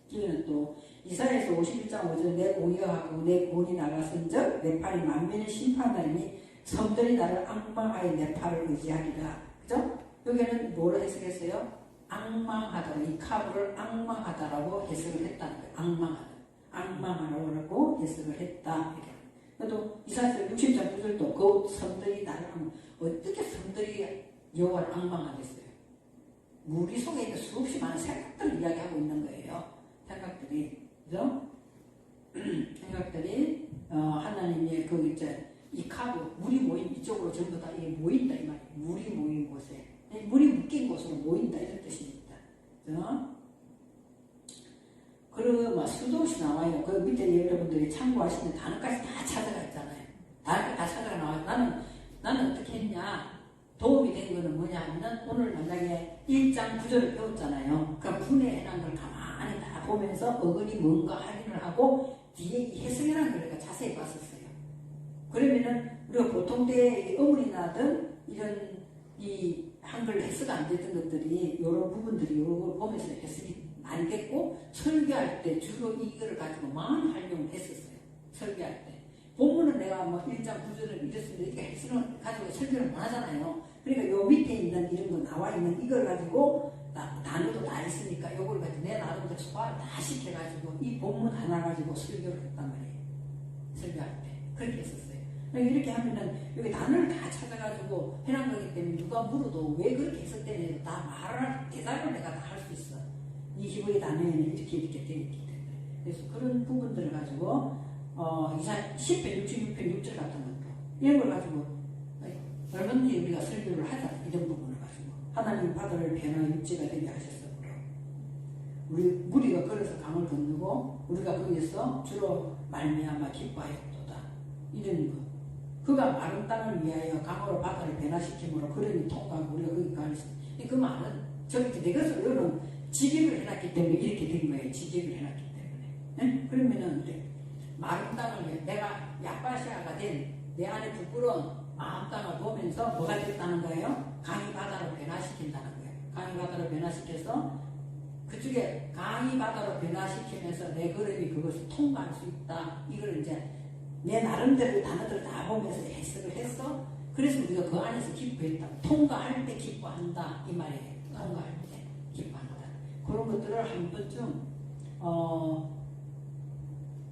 뒤에는 또 이사야서 51장 5절 내 공의가 가고 내 구원이 나갔은즉 내 팔이 만민을 심판하리니 성들이 나를 앙망하여 내 팔을 의지하리라. 그죠? 여기는 뭐로 해석했어요? 앙망하다. 이 카브를 앙망하다라고 해석을 했다는 거예요. 앙망하라고 해석을 했다. 이렇게. 그래도 이사야서 60장 9절도 그 성들이 나를 어떻게 성들이 여호와를 앙망하겠어요? 무리 속에 있는 수없이 많은 생각들을 이야기하고 있는 거예요. 생각들이, 그죠? 생각들이 하나님의 그 이제 이 카브 물이 모인 이쪽으로 전부 다 이게 모인다 이 말이에요. 물이 모인 곳에 물이 묶인 곳으로 모인다 이런 뜻입니다. 그죠? 그리고 막 수도 없이 나와요. 그 밑에 여러분들이 참고하시는 단어까지 다 찾아가 있잖아요. 다 찾아가 나와요. 나는 어떻게 했냐? 도움이 된 거는 뭐냐 하면은 오늘 만약에 1장 9절을 배웠잖아요. 그 분해해놓은 걸 가만히 다 보면서 어근이 뭔가 확인을 하고 뒤에 이 해석이라는 걸 내가 자세히 봤었어요. 그러면은 우리가 보통 때 어문이 나든 이런 이 한글 해석 안 되던 것들이 이런 부분들이 이런 걸 보면서 해석이 많이 됐고 설교할 때 주로 이거를 가지고 많이 활용을 했었어요. 설교할 때. 본문은 내가 뭐 1장 9절을 읽었는데 이게 해석을 가지고 설교를 못 하잖아요. 그러니까 요 밑에 있는 이런 거 나와 있는 이걸 가지고 단어도 다 있으니까 요걸 가지고 내 나름대로 소화를 다 시켜가지고 이 본문 하나 가지고 설교를 했단 말이에요. 설교할 때. 그렇게 했었어요. 이렇게 하면은 여기 단어를 다 찾아가지고 해놓은 거기 때문에 누가 물어도 왜 그렇게 해석되는지 다 말을 대답을 내가 다 할 수 있어. 이 히브리 단어에는 이렇게 되어 있기 때문에. 그래서 그런 부분들을 가지고 이사 10편, 66편, 6절 같은 것도 이런 걸 가지고 얼마든지 우리가 설교를 하자. 이런 부분을 가지고 하나님 바다를 배나 육지가 되게 하셨으므로 우리 무리가 걸어서 강을 건너고 우리가 거기서 주로 말미암아 기뻐하였도다. 이런 거. 그가 마른 땅을 위하여 강으로 바다를 변화시키므로 그러니 통과하고 우리가 거기 갈 수 있다. 그 말은 저렇게 내 것을 여러분 직역을 해놨기 때문에 이렇게 된 거예요. 직역을 해놨기 때문에. 네? 그러면은 마른 땅을 위해 내가 야바시아가 된 내 안에 부끄러운 마음 땅을 보면서 뭐가 됐다는 거예요? 강이 바다로 변화시킨다는 거예요. 강이 바다로 변화시켜서 그쪽에 강이 바다로 변화시키면서 내 걸음이 그것을 통과할 수 있다. 이걸 이제 내 나름대로 단어들을 다 보면서 해석을 했어. 그래서 우리가 그 안에서 기뻐했다. 통과할 때 기뻐한다 이 말이에요. 통과할 때 기뻐한다. 그런 것들을 한 번쯤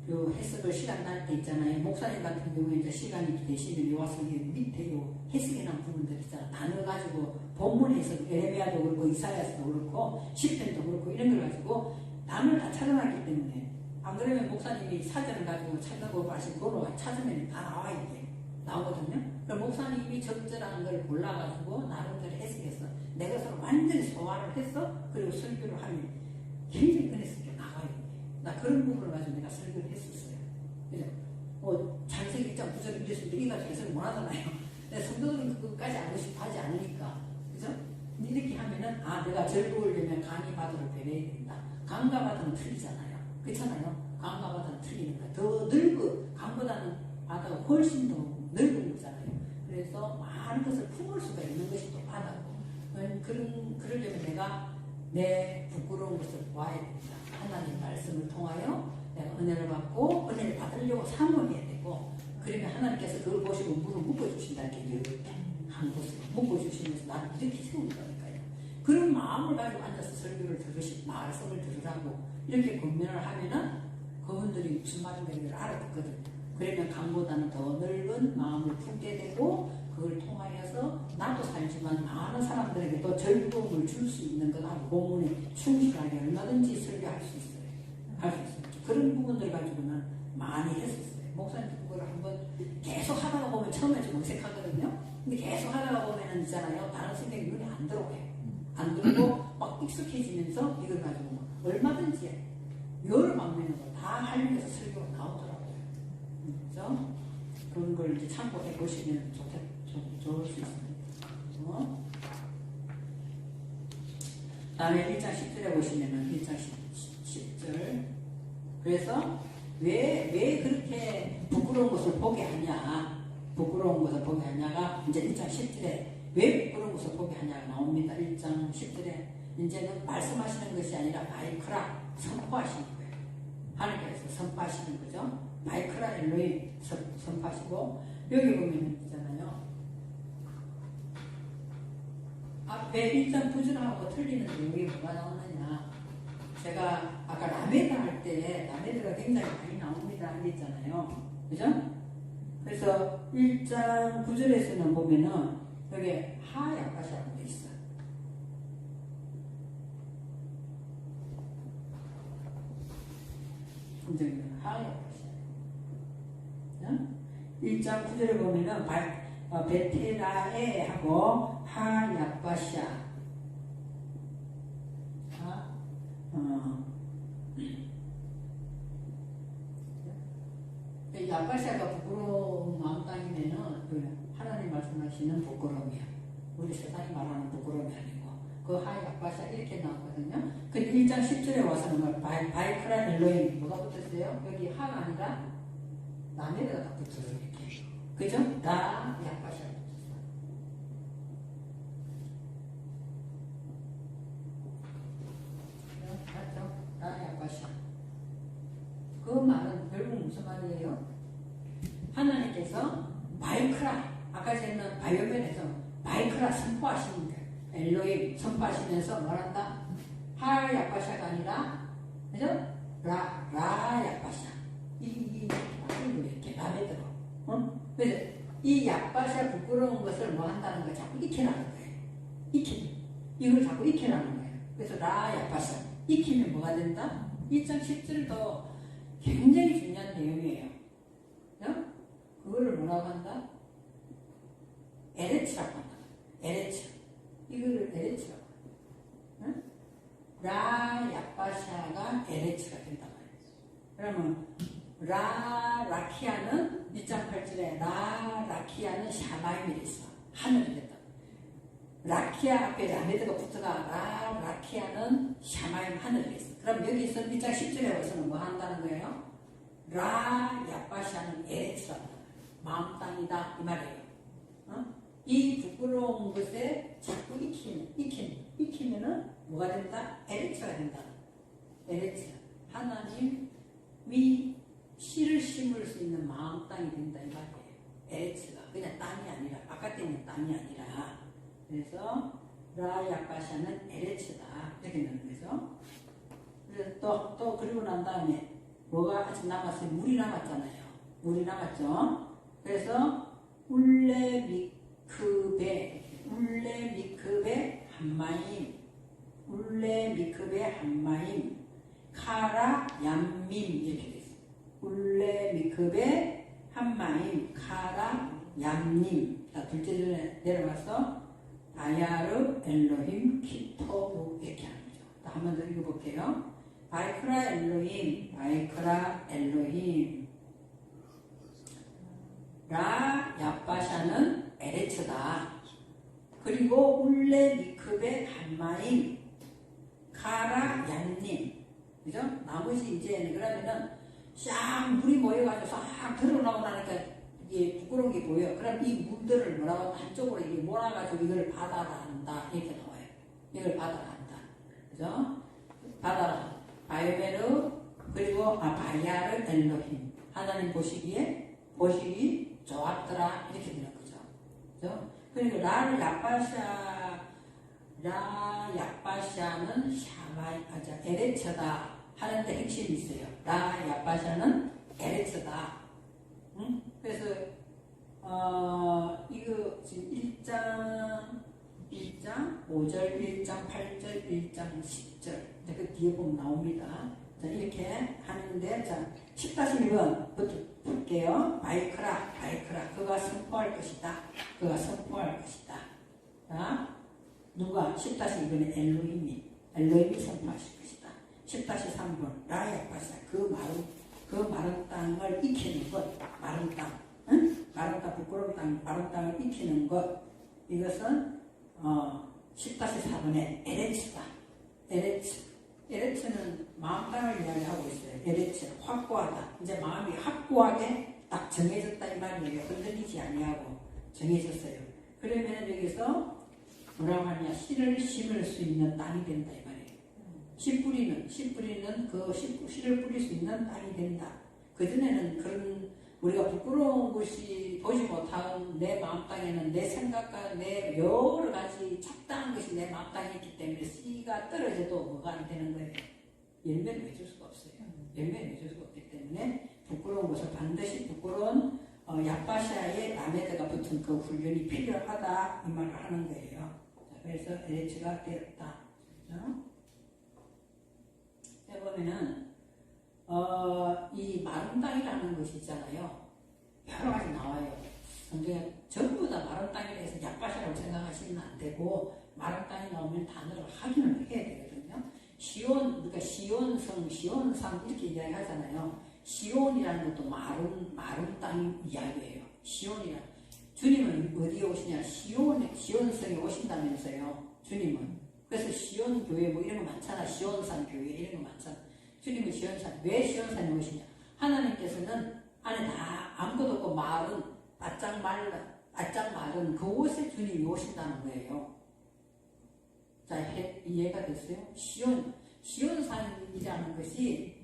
그 해석을 시간 날 때 있잖아요. 목사님 같은 경우에 이제 시간이 되시면 와서 밑에 요 해석에 난 부분들 있잖아. 단어 가지고 본문에서 에레미야도 그렇고 이사야서도 그렇고 시편도 그렇고 이런 걸 가지고 단어를 다 찾아놨기 때문에 안 그러면 목사님이 사전을 가지고 찾아보고 하시고 그거 찾으면 다 나와 이게 나오거든요. 그럼 목사님이 적절한 걸 골라가지고 나름대로 해석해서 내 것으로 완전히 소화를 했어. 그리고 설교를 하면 굉장히 은혜스럽게 나가요. 나 그런 부분을 가지고 내가 설교를 했었어요. 그죠? 장세기 1장 9절을 이랬으면 이 가지고 해석을 못 하잖아요. 성도들은 그것까지 알고 싶어 하지 않으니까. 그죠? 이렇게 하면은, 내가 즐거우려면 강의 바다를 배워야 된다. 강과 바다는 틀리잖아요. 그렇잖아요? 강과 바다는 틀리니까. 더 강보다는 바다가 훨씬 더 넓은 거잖아요. 그래서 많은 것을 품을 수가 있는 것이 또 바다고. 그러려면 내가 내 부끄러운 것을 보아야 된다. 하나님 말씀을 통하여 내가 은혜를 받고 은혜를 받으려고 사모해야 되고, 그러면 하나님께서 그걸 보시고 물을 묶어주신다는 게 이렇게 한 곳을 묶어주시면서 나를 이렇게 세운다니까요. 그런 마음을 가지고 앉아서 설교를 말씀을 들으라고 이렇게 권면을 하면은 그분들이 무슨 말인지를 알아듣거든. 그러면 강보다는 더 넓은 마음을 품게 되고, 그걸 통하여서 나도 살지만 많은 사람들에게도 즐거움을 줄 수 있는 것하고 본문에 충실하게 얼마든지 설교할 수 있어요. 할 수 있어요. 그런 부분들 가지고는 많이 했었어요. 목사님 그걸 한번 계속 하다가 보면 처음에 좀 어색하거든요. 근데 계속 하다가 보면은 있잖아요. 다른 선생님 눈에 안 들어와요. 안 들고 막 익숙해지면서 이걸 가지고 얼마든지 여러 방면으로 다 활용해서 설교가 나오더라고요. 그래서 그런 걸 이제 참고해 보시면 좋을 수 있습니다. 다음에 1장 10절에 보시면은 1장 10절. 그래서 왜 그렇게 부끄러운 것을 보게 하냐? 부끄러운 것을 보게 하냐가 이제 1장 10절에 왜 부끄러운 것을 보게 하냐가 나옵니다. 1장 10절에 이제는 말씀하시는 것이 아니라 마이크라 선포하시는 거예요. 하나님께서 선포하시는 거죠. 마이크라 엘로힘 선포하시고, 여기 보면 있잖아요. 앞에 1장 9절하고 틀리는 내용이 뭐가 나오느냐. 제가 아까 라메드 할 때 라메드가 굉장히 많이 나옵니다 했잖아요. 그죠? 그래서 1장 9절에서는 보면은 여기 하야가시라고 돼 있어. 하야가시. 1장 9절에 보면은 베테라에 하고 하야가시아. 야가시아가 부끄러운 마음 땅이면은 하나님 말씀하시는 부끄러움이야. 우리 세상이 말하는 부끄러움이 아니고 그 하야가시아 이렇게 나왔거든요. 근데 1장 10절에 와서는 바이크라 엘로힘 뭐가 붙었어요? 여기 하가 아니라 라메드가 딱 붙었어요. 이렇게. 그죠? 나 야가시아 붙었어. 맞죠? 나 야가시아. 그 말은 결국 무슨 말이에요? 하나님께서 마이크라, 아까 저는 바이오면에서 마이크라 선포하시는 거예요. 엘로힘 선포하시면서 뭐란다? 하 야파샤가 아니라, 그죠? 라 야파샤. 이렇게 라메드로. 그래서 이 야파샤 부끄러운 것을 뭐 한다는 걸 자꾸 익혀나는 거예요. 이걸 자꾸 익혀나는 거예요. 그래서 라 야파샤. 익히면 뭐가 된다? 1장 10절도 굉장히 중요한 내용이에요. 그거를 뭐라고 한다? 에레츠라고 한다. 에레츠. 이거를 에레츠라고 한다. 라 야파샤가 에레츠가 된다 말이에요. 그러면 라키아는 1장 8절에 라키아는 샤마임이 있어. 하늘이 된다. 라키아 앞에 라메드가 붙어가 라키아는 샤마임 하늘이 있어. 그럼 여기서 1장 10절에 와서는 뭐 한다는 거예요? 라 야파샤는 에레츠라고 마음 땅이다 이 말이에요. 이 부끄러운 것에 자꾸 익히면은 뭐가 된다? 에레츠가 된다. 에레츠. 하나님이 씨를 심을 수 있는 마음 땅이 된다 이 말이에요. 에레츠가 그냥 땅이 아니라 바깥에 있는 땅이 아니라 그래서 라야파샤는 에레츠다 이렇게 되는 거죠. 그래서 또 그리고 난 다음에 뭐가 아직 남았어요? 물이 남았잖아요. 물이 남았죠. 그래서 울레미크베 한마임 카라 얌밈 이렇게 됐어요. 울레미크베 한마임 카라 얌님. 자, 둘째 줄에 내려가서 바야르 엘로힘 키토브 이렇게 하는 거죠. 한 번 더 읽어볼게요. 바이크라 엘로힘 라 야빠샤는 에레츠다. 그리고 울레 미크베 한마임 카라 얀님. 그죠? 나머지 이제 그러면은 싹 물이 모여가지고 싹 드러나오니까 이게 부끄러운 게 보여. 그럼 이 물들을 뭐라고 한쪽으로 이게 몰아가지고 이걸 받아라 한다 이렇게 나와요. 이걸 받아라 한다. 그죠? 받아라. 바이메르 그리고 바야르 엘로힘. 하나님 보시기에 보시기 좋았더라 이렇게 되는 거죠. 그죠? 그리고 라야빠샤는 에레처다 하는데 핵심이 있어요. 라야빠샤는 에레처다. 응? 그래서 이거 지금 1장 5절, 1장 8절, 1장 10절 그 뒤에 보면 나옵니다. 자, 이렇게 하는데 자 10-1번부터 볼게요. 바이크라 그가 선포할 것이다. 자, 누가 10-2번에 엘로힘이 선포하실 것이다. 10-3번 라야파사 그 마른 땅을 익히는 것. 마른 땅, 응? 마른 땅, 부끄러운 땅, 마른 땅을 익히는 것. 이것은 10-4번에 에레츠다. 에레츠는 마음 땅을 이야기하고 있어요. 에레츠, 확고하다. 이제 마음이 확고하게 딱 정해졌다 이 말이에요. 흔들리지 아니하고 정해졌어요. 그러면 여기서 뭐라고 하냐? 씨를 심을 수 있는 땅이 된다 이 말이에요. 씨 뿌리는 그 씨를 뿌릴 수 있는 땅이 된다. 그전에는 그런 우리가 부끄러운 것이 보지 못한 내 마음 땅에는 내 생각과 내 여러 가지 적당한 것이 내 마음 땅에 있기 때문에 씨가 떨어져도 뭐가 안 되는 거예요. 열매를 맺을 수가 없어요. 열매를 맺을 수가 없기 때문에 부끄러운 것을 반드시 부끄러운 야파샤의 라메드가 붙은 그 훈련이 필요하다 이 말을 하는 거예요. 자, 그래서 에레츠가 되었다. 해보면은 이 마른 땅이라는 것이 있잖아요. 여러 가지 나와요. 성경에 전부 다 마른 땅에 대해서 약밭이라고 생각하시면 안 되고 마른 땅이 나오면 단어를 확인을 해야 되거든요. 그러니까 시온산 이렇게 이야기하잖아요. 시온이라는 것도 마른 땅 이야기예요. 시온이라 주님은 어디에 오시냐? 시온성에 오신다면서요. 주님은. 그래서 시온 교회 뭐 이런 거 많잖아. 시온산 교회 이런 거 많잖아. 주님은 시온산. 왜 시온산에 오시냐? 하나님께서는 안에 다 아무것도 없고 바짝 마른 그곳에 주님이 오신다는 거예요. 자, 이해가 됐어요? 시온산이라는 것이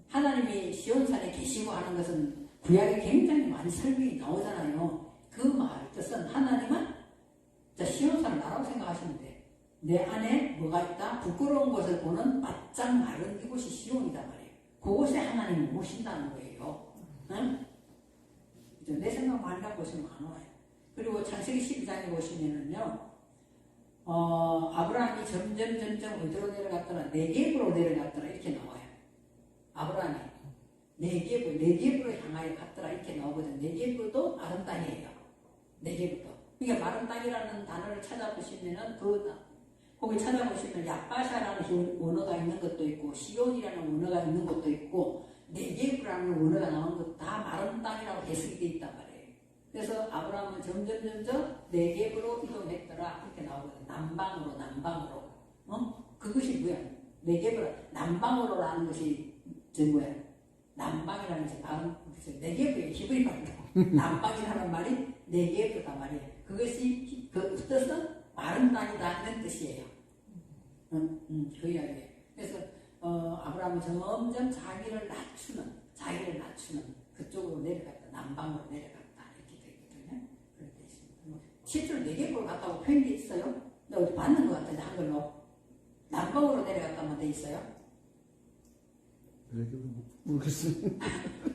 하나님이 시온산에 계시고 하는 것은 구약에 굉장히 많이 설명이 나오잖아요. 그 말 뜻은 하나님은 시온산을 나라고 생각하시면 돼. 내 안에 뭐가 있다? 부끄러운 것을 보는 바짝 마른 이곳이 시온이다 말이에요. 그곳에 하나님이 오신다는 거예요. 응? 내 생각 많이 갖고 있으면 안 와요. 그리고 창세기 12장에 보시면은요, 아브라함이 점점 어디로 내려갔더라? 네겝으로 내려갔더라 이렇게 나와요. 아브라함이 네겝으로 향하여 갔더라 이렇게 나오거든요. 네겝도 마른 땅이에요. 네겝도. 그러니까 마른 땅이라는 단어를 찾아보시면은 거기 찾아보시면 야빠샤라는 원어가 있는 것도 있고 시온이라는 원어가 있는 것도 있고 네겝이라는 원어가 나온 것도 다 마른 땅이라고 해석이 되어 있단 말이에요. 그래서 아브라함은 점점 네겝으로 이동했더라 이렇게 나오거든요. 남방으로. 그것이 뭐야? 네겝으로 남방으로라는 것이 뭐야? 남방이라는 것이 바로 네겝의 히브리 말이에요. 남방이라는 말이 네겝이다 말이에요. 그것이 그 뜻은 마른 땅이다 이런 뜻이에요. 그 이야기예요. 그래서 아브라함은 점점 자기를 낮추는 그쪽으로 내려갔다. 남방으로 내려갔다 이렇게 되거든요. 칫줄 4개 갔다고 표현이 돼 있어요? 나 어디 봤는 것 같은데 한글로 남방으로 내려갔다만 돼 있어요? 모르겠어요.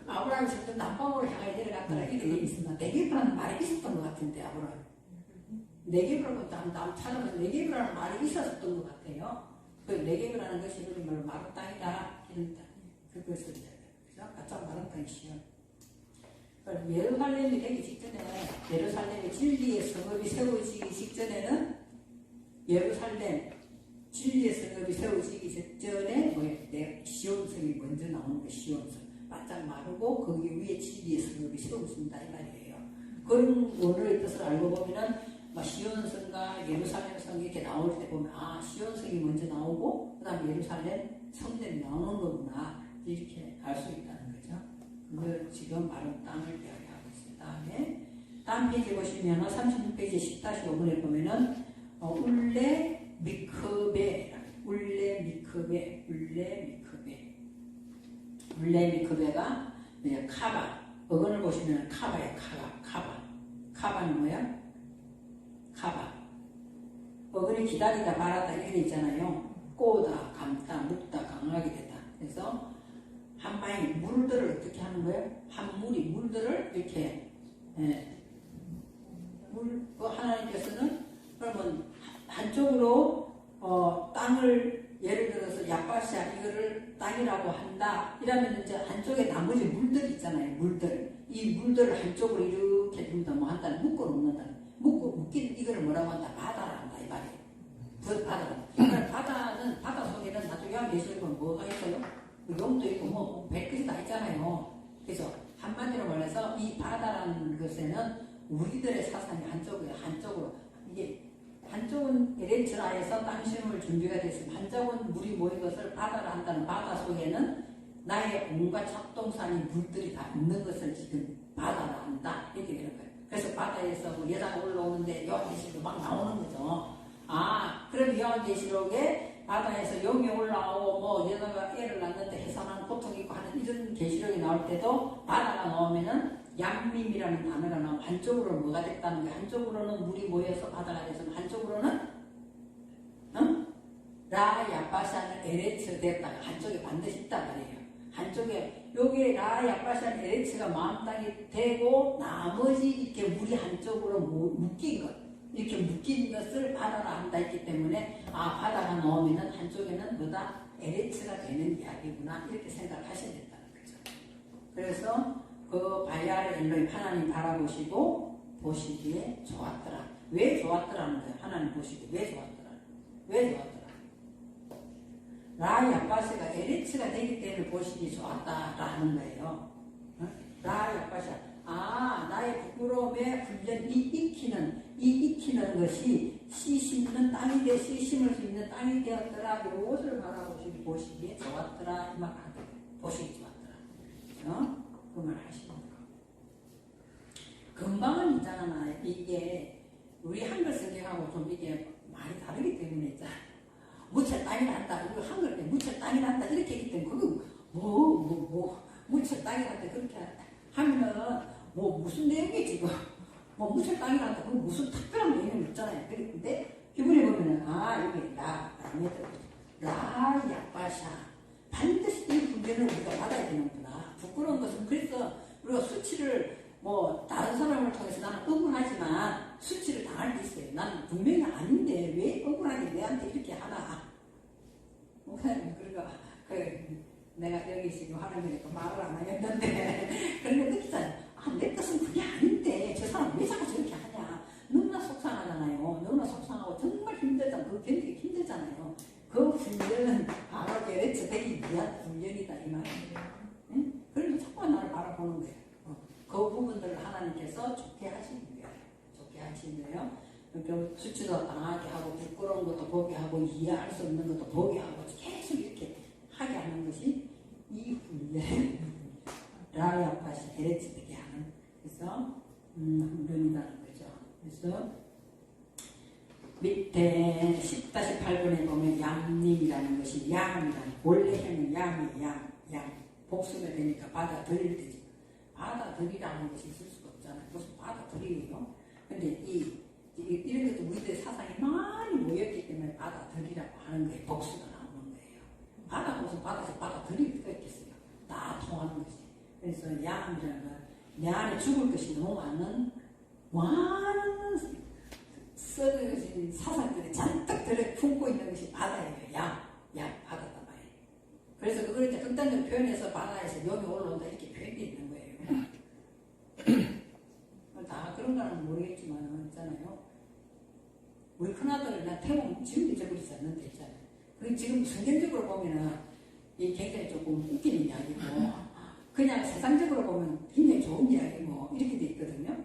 아브라함이 절대 남방으로 향해 내려갔더라 이렇게 돼 있으나 네게브라는 말이 있었던 것 같은데 아브라함 네게브라고 남 찾아서 네게브라는 말이 있었던 것 같아요. 그 네게브라는 것이 우리 말로 마른 땅이다 이런 땅 그것을 그죠? 가짜 마른 땅이시요. 예루살렘이 되기 직전에 예루살렘의 진리의 성읍이 세워지기 직전에는 예루살렘 진리의 성읍이 세워지기 직전에 뭐예요? 시온성이 먼저 나오는 거 시온성 바짝 마르고 거기 위에 진리의 성읍이 세워진다 이 말이에요. 그런 원어의 뜻을 알고 보면은 시온성과 예루살렘성 이렇게 나올 때 보면 아 시온성이 먼저 나오고 그 다음에 예루살렘 성전이 나오는 거구나 이렇게 알 수 있다는 거죠. 그걸 지금 마른 땅을 이야기하고 있어요. 다음 페이지 보시면 36페이지 10-5번에 보면은 울레 미크베 미크베가 카바 어근을 보시면 카바예요. 카바는 뭐야? 카바 어근이 기다리다 말하다 이렇게 있잖아요. 꼬다 감다 묵다 강하게 되다. 그래서 한 방에 물들을 어떻게 하는 거예요? 한 물이 물들을 이렇게 하나님께서는 그러면 한쪽으로 땅을 예를 들어서 야파시아 이거를 땅이라고 한다 이러면 이제 한쪽에 나머지 물들 있잖아요. 이 물들을 한쪽으로 이렇게 둔다 뭐 한다 묶어 놓는다 묶인 이거를 뭐라고 한다 바다라 한다 이 말이에요. 그 바다는 바다 속에는 나중에 계시면 뭐가 있어요? 용도 있고 뭐 백끝이 다 있잖아요. 그래서 한마디로 말해서 이 바다라는 것에는 우리들의 사상이 한쪽으로 이게 한쪽은 에레츠라에서 땅 심을 준비가 됐으면 한쪽은 물이 모인 것을 바다라 한다는 바다 속에는 나의 온갖 작동산이 물들이 다 있는 것을 지금 바다라 한다 이렇게 되는 거예요. 그래서 바다에서 뭐 여자가 올라오는데 요한계시록이 막 나오는 거죠. 아 그럼 요한계시록에 바다에서 영이 올라오고 뭐 여자가 애를 낳는데 해산하는 고통이 있고 하는 이런 계시록이 나올 때도 바다가 나오면은 얌밈이라는 단어가 나오고 한쪽으로는 뭐가 됐다는 거야. 한쪽으로는 물이 모여서 바다가 돼서 한쪽으로는 라야바샤는 에레츠 됐다가 한쪽에 반드시 있단 말이에요. 한쪽에 여기에 라야바샤는 에레츠가 마음 땅이 되고 나머지 이렇게 물이 한쪽으로 묶인 것 이렇게 묶인 것을 바다라 한다 했기 때문에 아 바다가 나오면은 한쪽에는 뭐다 에레츠가 되는 이야기구나 이렇게 생각하셔야 된다는 거죠. 그래서 그 바야르 엘로힘 하나님 바라보시고 보시기에 좋았더라. 왜 좋았더라는 거예요? 하나님 보시기에 왜 좋았더라? 라야바시가 에레츠가 되기 때문에 보시기 좋았다라는 거예요. 라야바시가 아 나의 부끄러움에 훈련 이 익히는 것이 씨 심는 땅이 돼 씨 심을 수 있는 땅이 되었더라. 이것을 바라보시기 보시기에 좋았더라 이 말 하거든요. 보시기 좋았더라. 그 말 하시는 거. 금방은 있잖아. 이게 우리 한글 성경하고 좀 이게 많이 다르기 때문에 있잖아. 무철 땅이 난다. 이거 한글 때 무철 땅이 난다. 이렇게 했기 때문에 그거 무철 땅이 난다. 그렇게 하면은 뭐 무슨 내용이 지금 뭐 무철 땅이 난다. 그거 무슨 특별한 내용이 있잖아요. 근데 기분에 보면은 이게 라야바샤 반드시 이 훈련을 우리가 받아야 되는구나. 부끄러운 것은 그래서 우리가 수치를 뭐 다른 사람을 통해서 나는 억울하지만 수치를 당할 수 있어요. 나는 분명히 아닌데 왜 억울하게 내한테 이렇게 하나. 그러니까 내가 여기 지금 하는 거니까 말을 안 하겠는데 그런 거 느끼잖아요. 내 뜻은 그게 아닌데 저 사람 왜 자꾸 저렇게 하냐. 너무나 속상하잖아요. 너무나 속상하고 정말 힘들잖아요. 그거 견디기 힘들잖아요. 그 훈련은 바로 에레츠 되기 위한 훈련이다 이 말이에요. 응? 그래서 자꾸 나를 바라보는 거예요. 그 부분들을 하나님께서 좋게 하시는 거예요. 좋게 하시는 거예요. 그러니까 수치도 당하게 하고 부끄러운 것도 보게 하고 이해할 수 없는 것도 보게 하고 계속 이렇게 하게 하는 것이 이 훈련 라야파시 에레츠 되게 하는 그래서 훈련이라는 거죠. 그래서 밑에 10-8번에 보면 양님이라는 것이 양이라는 원래는 양이 양 복수가 되니까 받아들일 때지 받아들이라는 것이 있을 수가 없잖아요. 무슨 받아들이에요. 근데 이 이런 것도 우리들의 사상이 많이 모였기 때문에 받아들이라고 하는 거예요. 복수가 나오는 거예요. 받아보면서 받아들일 수가 있겠어요. 다 통하는 것이. 그래서 양이라는 건 내 안에 죽을 것이 너무 많은 썩은 사상들이 잔뜩 들어 품고 있는 것이 바다예요. 양 바다다 말이에요. 그래서 그걸 이제 극단적으로 표현해서 바다에서 용이 올라온다 이렇게 표현되어 있는 거예요. 다 그런 거는 모르겠지만 있잖아요. 우리 큰아들을 나 태국 지금 잊어버리지 않는데 있잖아요. 그 지금 성경적으로 보면은 이 굉장히 조금 웃기는 이야기고 그냥 세상적으로 보면 굉장히 좋은 이야기고 이렇게 돼 있거든요.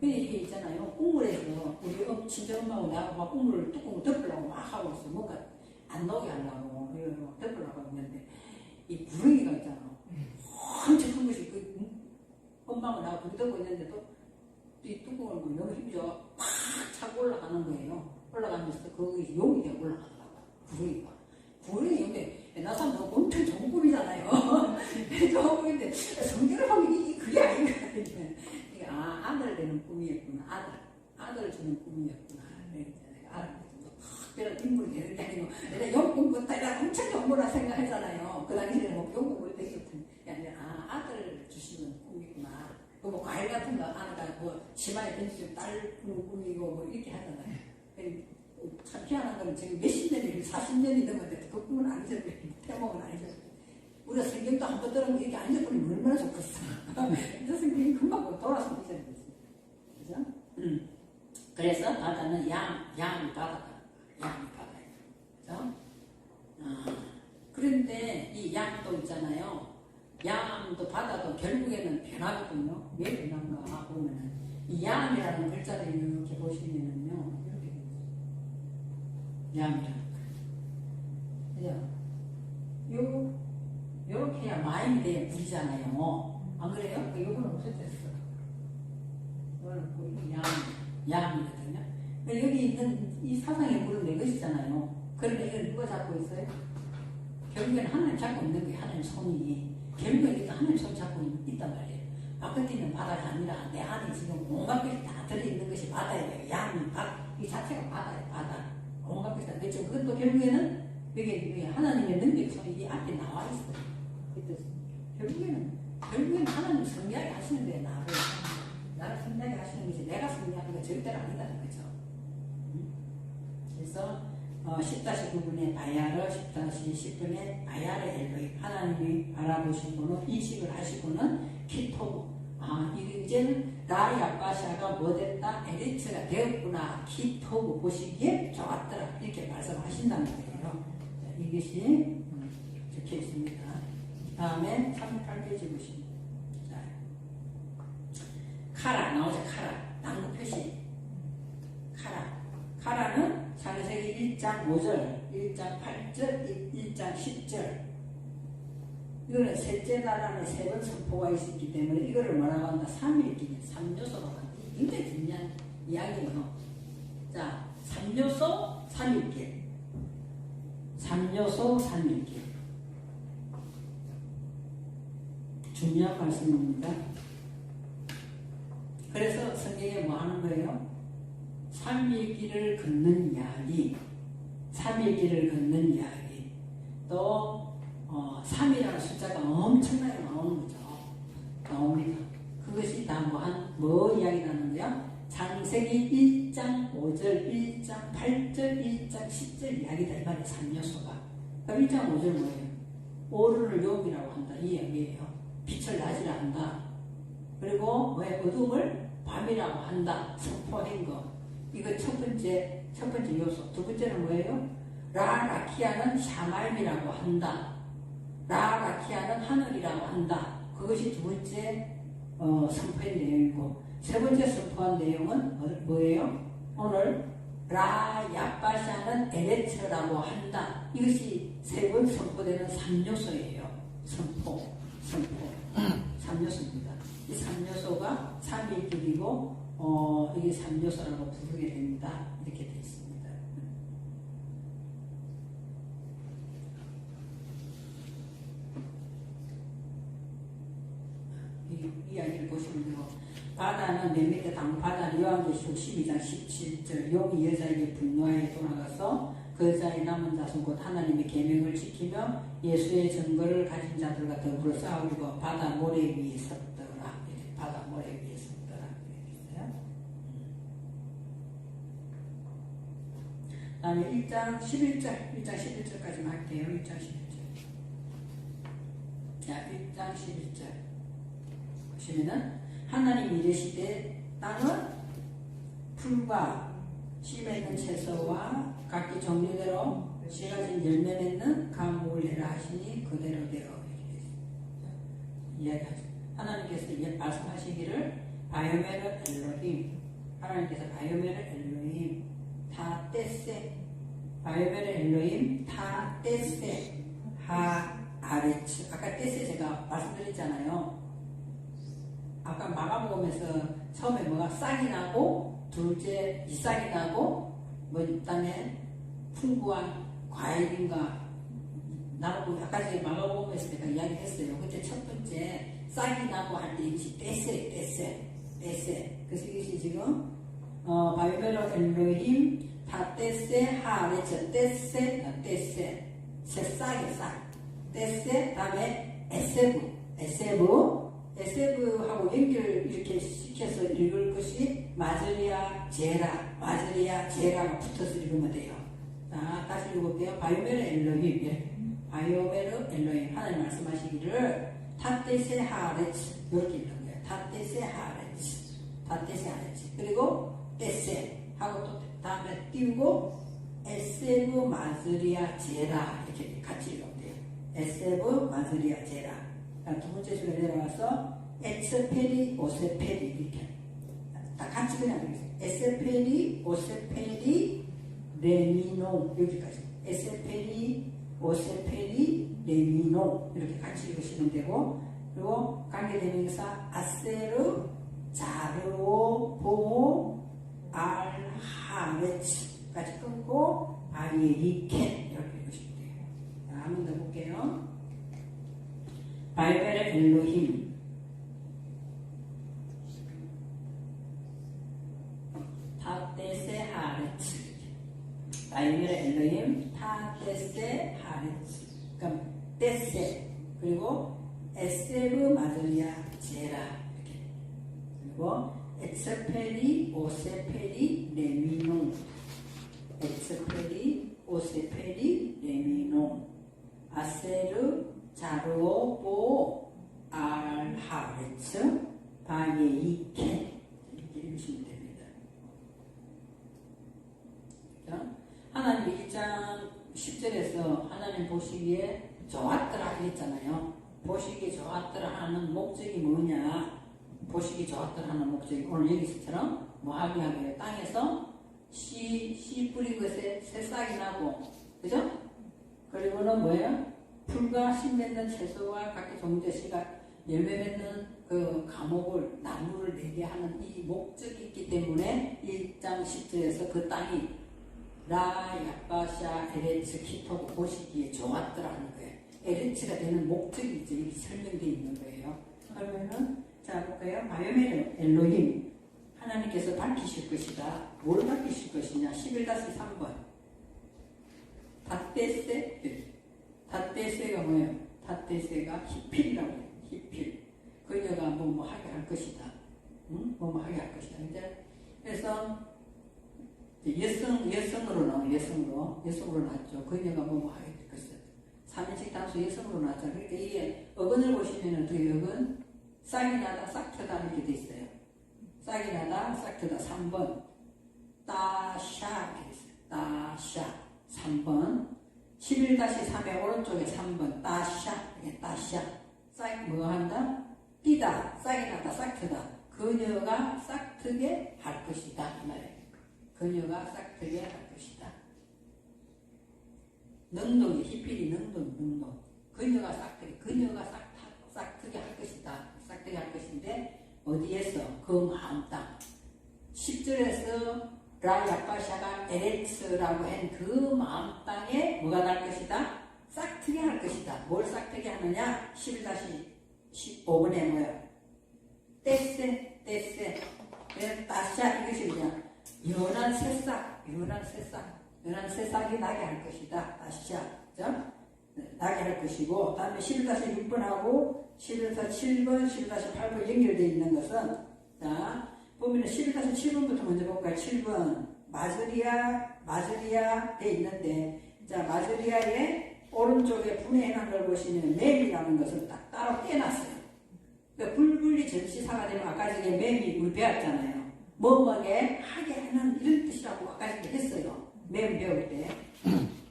근데 이게 있잖아요. 국물에서 우리 친정엄마하고 나하고 막 국물을 뚜껑을 덮으려고 막 하고 있어. 뭔가 안 나오게 하려고 막 덮으려고 했는데 이 구렁이가 있잖아. 엄청 큰 것이 그 엄마하고 나하고 불 덮고 있는데도 이 뚜껑을 뭐 너무 힘줘 팍 차고 올라가는 거예요. 올라가면서 거기 용이 되고 올라가더라고. 구렁이 나사람 너 엄청 좋은 꿈이잖아요. 좋은 꿈인데 성경을 보면 이게 그게 아닌가. 이게 아들 되는 꿈이었구나. 아들을 주는 꿈이었구나. 내가 알았거든요. 특별한 인물이 되는 게 아니고 내가 영꿈 꿨다 내가 엄청 영구라 생각하잖아요. 그 당시에는 뭐 영꿈을 되겠든 아들을 주시는 꿈이구나. 뭐 과일 같은 거 하나가 뭐 치마에 던지면 딸 꿈이고 뭐 이렇게 하잖아요. 참 희한한 건 지금 몇십 년이 40년이 넘었는데 그 꿈은 안 잊어버리고 태몽은 안 잊어버리고 우리가 성경도 한 번 들으면 이게 안 잊어버리면 얼마나 좋겠어. 저 성경이 금방 돌아서 잊어버렸어. 그죠? 그래서 바다는 양이 바다다. 양이 바다예요. 그죠? 그런데 이 양도 있잖아요. 양도 바다도 결국에는 변하거든요. 왜 변한가 보면은 이 양이라는 글자를 이렇게 보시면은요. 양이라는 거예요. 그죠? 요렇게 해야 마임이 돼야 물이잖아요. 안 그래요? 요거는 없어졌어. 이거는 양이거든요. 여기 있는 이 사상의 물은 내 것이잖아요. 그런데 이걸 누가 잡고 있어요? 결국에는 하나님 잡고 있는 거예요. 하나님 손이. 결국에는 하나님 손 잡고 있단 말이에요. 바깥에 있는 바다가 아니라 내 안에 지금 온갖 것이 다 들어있는 것이 바다예요. 양이 이 자체가 바다예요. 바다. 온갖 것이 다. 그렇죠. 그것도 결국에는 여기 하나님의 능력 손이 이 앞에 나와 있어요. 결국에는 하나님 승리하게 하시는 거예요. 나를 승리하게 하시는 것이 내가 승리하는 건 절대로 아니다는 거죠. 그래서 10-9분의 바야르, 10-10분의 바야르 엘로힘 하나님이 바라보시고는 인식을 하시고는 키토브 이제는 라야바샤가 뭐 됐다? 에리츠가 되었구나. 키토브 보시기에 좋았더라. 이렇게 말씀하신다는 거예요. 자, 이것이 적혀 있습니다. 다음에 38페이지 보시면 카라 나오죠. 카라 남구 표시 카라는 창세기 1장 5절 1장 8절 1장 10절 이거는 셋째 달 안에 3번 선포가 있었기 때문에 이거를 뭐라고 한다? 3일기냐 3요소라고 한다. 굉장히 중요한 이야기예요. 자 3요소 3일기 3요소 3일기 중요한 말씀입니다. 그래서 성경에 뭐 하는 거예요? 3일기를 걷는 이야기, 3일기를 걷는 이야기, 또 3이라는 숫자가 엄청나게 나오는 거죠. 나옵니다. 그것이 다 뭐 이야기 나는 거야? 창세기 1장 5절, 1장 8절, 1장 10절 이야기다. 이 말이 3요소가. 그럼 1장 5절 뭐예요? 오르를 용이라고 한다. 이 이야기예요. 빛을 낮이라 한다. 그리고 왜 어둠을 밤이라고 한다. 선포한 거. 이거 첫 번째 요소. 두 번째는 뭐예요? 라라키아는 샤말미라고 한다. 라라키아는 하늘이라고 한다. 그것이 두 번째 선포한 내용이고 세 번째 선포한 내용은 뭐예요? 오늘 라야바샤는 에레츠라고 한다. 이것이 세 번 선포되는 3요소예요. 선포. 3요소입니다. 이 3요소가 3일길이고 이게 3요소라고 부르게 됩니다. 이렇게 되어 있습니다. 이 이야기를 보시면 되고 바다는 맨 밑에 바다는 요한계시록 12장 17절 용이 여자에게 분노하여 돌아가서 그 여자의 남은 자손 곧 하나님의 계명을 지키며 예수의 증거를 가진 자들과 더불어 싸우고 바다 모래 위에 섰더라. 이렇게 바다 모래 위에 섰더라. 이렇게 다음에 1장 11절까지만 할게요. 1장 11절. 자, 1장 11절. 보시면은, 하나님 이르시되 땅은 풀과 씨 맺는 채소와 각기 종류대로 씨 가진 열매 맺는 감목을 내라 하시니 그대로 되어 이야기하죠. 하나님께서 말씀하시기를 바요메르 엘로힘, 하나님께서 바요메르 엘로힘 타 떼세, 바요메르 엘로힘 타 떼세 하 아레츠. 아까 떼세 제가 말씀드렸잖아요. 아까 마감보면서 처음에 뭐가 싹이 나고 둘째 이싹이 나고 뭐 그다음에 풍부한 과일인가 나고 아까 제가 마감보면서 제가 이야기했어요. 그때 첫 번째 싹이 나고 할 때 이것이 떼세. 그래서 이것이 지금 바이베로 엘로힘 다 떼세 하레츠 떼세 새싹의 싹 떼세 다음에 에세브하고 연결 이렇게 시켜서 읽을 것이 마즈리아 제라가 붙어서 읽으면 돼요. 자, 다시 읽어볼게요. 바요메르 엘로힘, 바요메르 엘로힘. 하나님 말씀하시기를 타테세 하레츠 이렇게 읽는 거예요. 타테세 하레츠. 그리고 떼세 하고 또 다음에 띄우고 에세브 마즈리아 제라 이렇게 같이 읽으면 돼요. 에세브 마즈리아 제라. 두 번째 줄에 내려와서 에스페리 오세페리 이렇게 다 같이 그냥 읽으세요. 에스페리 오세페리 레미노 여기까지 에스페리 오세페리 레미노 이렇게 같이 읽으시면 되고, 그리고 관계대명사 아세르 자르오 보오 알하레츠까지 끊고 아예이켄 이렇게 읽으시면 돼요. 자, 한 번 더 볼게요. 바이베르 엘로힘 타테세 하레츠, 바이베르 엘로힘 타테세 하레츠. 그럼 떼세 그리고 에세브 마드리아 제라 이렇게, 그리고 에츠페리 오세페리 레미노, 에츠페리 오세페리 레미노 아세르 자르오보 알하레츠 바예이켄 이렇게 읽으시면 됩니다. 자, 하나님 1장 10절에서 하나님 보시기에 좋았더라 했잖아요. 보시기에 좋았더라 하는 목적이 뭐냐? 보시기 좋았더라 하는 목적이 오늘 여기서처럼 뭐 하게 하게요? 땅에서 씨 뿌리고 새싹이 나고, 그죠? 그리고는 뭐예요? 풀과 씨 맺는 채소와 각기 종류의 씨가 열매 맺는 그 감옥을 나무를 내게 하는 이 목적이 있기 때문에 1장 10절에서 그 땅이 라 야바샤 에레츠 키토고 보시기에 좋았더라 하는 거예요. 에레츠가 되는 목적이 이제 이렇게 설명되어 있는 거예요. 그러면은 자 볼까요? 바요메르 엘로힘 하나님께서 밝히실 것이다. 뭘 밝히실 것이냐? 11-3번 닷데세가 뭐예요? 닷데세가 히필이라고 해요. 히필. 그녀가 뭐 하게 할 것이다. 응? 뭐 하게 할 것이다. 이제 그래서 여성으로 나왔죠. 그녀가 뭐 하게 될 것이다. 3인칭 단수 여성으로 나왔죠. 그러니까 이게 어근을 보시면 어떻게 어근 싹이 나다 싹트다 이렇게 돼 있어요. 싹이 나다 싹트다 3번 따샤 이렇게 있어요. 따샤 3번 11-3의 오른쪽에 3번 따샤 이게 따샤 싹 뭐 한다? 뛰다 싹이 나다 싹트다 그녀가 싹트게 할 것이다 이 말이에요. 그녀가 싹트게 할 것이다. 능동이 히필이 능동 그녀가 싹트게 할 것이다. 싹트게 할 것인데 어디에서? 그 마음 땅 10절에서 라야바샤가 에레츠라고 한 그 마음 땅에 뭐가 날 것이다? 싹트게 할 것이다. 뭘 싹트게 하느냐? 11-15번에 뭐야? 떼세 떼세. 따샤 이것이 그냥 연한 새싹, 연한 새싹이 나게 할 것이다. 따샤, 그죠? 나게 할 것이고, 다음에 11-6번하고 11-7번, 11-8번 연결되어 있는 것은, 자, 보면은 11-7번부터 먼저 볼까요? 7번. 마저리아 돼 있는데, 자, 마저리아의 오른쪽에 분해해놓은 걸 보시면 맴이라는 것을 딱 따로 떼놨어요. 그러니까 불분리 전치사가 되면 아까 전에 맴이 우리 배웠잖아요. 뭐뭐게 하게 하는 이런 뜻이라고 아까 전에 했어요. 맴 배울 때.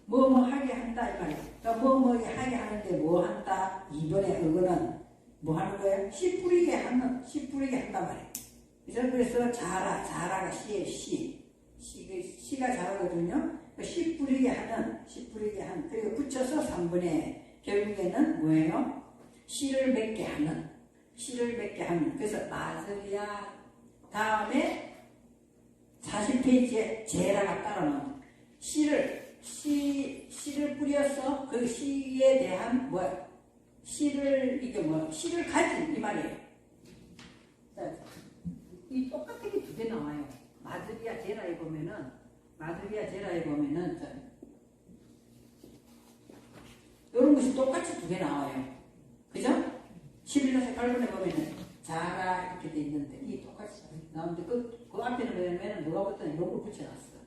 뭐뭐 하게 한다 이 말이에요. 그러니까 뭐뭐게 하게 하는데 뭐 한다? 이번에 그거는 뭐 하는 거예요? 씨 뿌리게 한단 말이에요. 그래서 자라가 씨예요. 씨가 자라거든요. 씨 뿌리게 하는 그리고 붙여서 3번에 결국에는 뭐예요? 씨를 맺게 하는 그래서 마저리아 다음에 40페이지에 제라가 따라 나옵니다. 씨를 뿌려서 그 씨에 대한 뭐야? 씨를 가진 이 말이에요. 자, 이 똑같은 게 두 개 나와요. 마저리아 제라에 보면은 이런 것이 똑같이 두 개 나와요. 그죠? 11-8번에 보면은 자라 이렇게 돼 있는데 이 똑같이 나오는데 그 앞에는 뭐냐면 누가 붙더니 요걸 붙여놨어.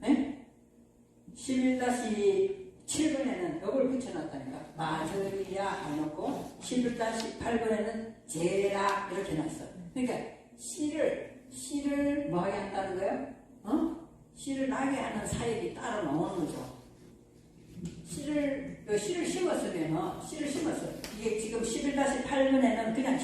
네? 11-7번에는 요걸 붙여놨다니까. 마저리아 안 넣고 11-8번에는 제라 이렇게 놨어. 그러니까 씨를 뭐하게 한다는 거예요? 씨를 나게 하는 사역이 따로 나오는 거죠. 씨를 심었으면, 이게 지금 11-8번에는 그냥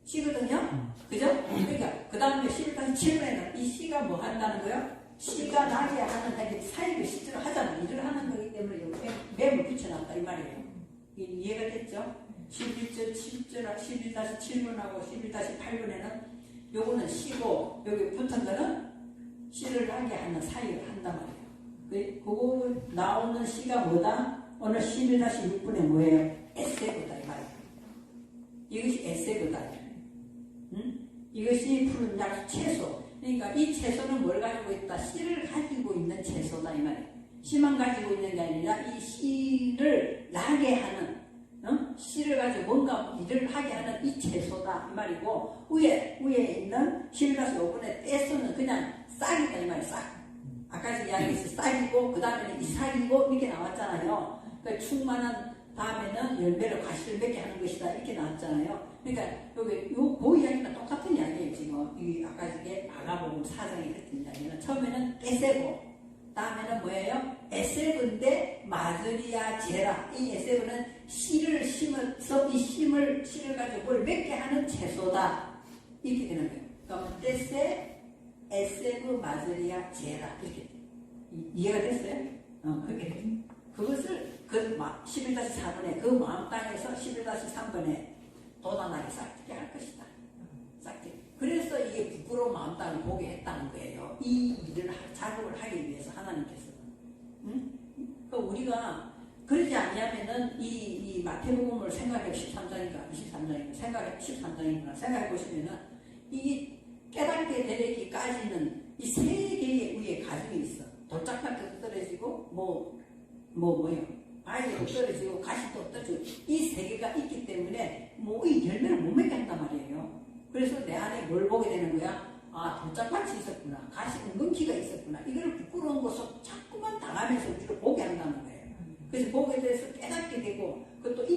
씨거든요? 그죠? 그러니까, 그 다음에 11-7번에는 이 씨가 뭐 한다는 거예요? 씨가 나게 하는 사역을 실제로 하잖아. 일을 하는 거기 때문에 여기 맴을 붙여놨다, 이 말이에요. 이해가 됐죠? 11-7번하고 11-8번에는 요거는 씨고, 여기 붙은 거는 씨를 나게 하는 사역을 한단 말이에요. 그거 나오는 씨가 뭐다? 오늘 11-6번에 뭐예요? 에세고다 이 말이에요. 이것이 에세고다. 이것이 푸른 약 채소. 그러니까 이 채소는 뭘 가지고 있다? 씨를 가지고 있는 채소다 이 말이에요. 씨만 가지고 있는 게 아니라 이 씨를 나게 하는 씨를 가지고 뭔가 일을 하게 하는 이 채소다 이 말이고 위에 있는 11-5번에 떼서는 그냥 싹이다 이 말이에요. 싹. 아까 이야기했을 싹이고 그 다음에는 이 싹이고 이렇게 나왔잖아요. 그러니까 충만한 다음에는 열매를 과실을 맺게 하는 것이다 이렇게 나왔잖아요. 그러니까 여기 그 이야기가 똑같은 이야기예요. 지금 이 아까 이게 마가복음 4장에 했던 이야기는 처음에는 에세고 다음에는 뭐예요? 에세고인데 마저리아 제라 이 에세고는 씨를 심어서 이 씨를 가지고 뭘 맺게 하는 채소다 이렇게 되는 거예요. 그러면 떼세 에세고 마저리아 제라 이렇게 이해가 됐어요? 그렇게 돼요. 그것을 11-4번에 그 마음 땅에서 11-3번에 도단하게 싹트게 할 것이다. 싹트게. 그래서 이게 부끄러운 마음 땅을 보게 했다는 거예요. 이 일을 작업을 하기 위해서 하나님께서는. 그러니까 우리가 그러지 않냐면은 이 마태복음을 생각해 13장인가 생각해 보시면은 이 깨닫게 되기까지는 이 세 개의 위에 가정이 있어. 돌짝밭도 떨어지고 뭐예요? 바위도 떨어지고 가시도 떨어지고 이 세 개가 있기 때문에 이 열매를 못 맺게 한단 말이에요. 그래서 내 안에 뭘 보게 되는 거야? 돌짝밭이 있었구나. 가시 은근키가 있었구나. 이걸 부끄러운 것을 자꾸만 당하면서 우리를 보게 한다는 거예요. 그래서 보게 돼서 깨닫게 되고 그것도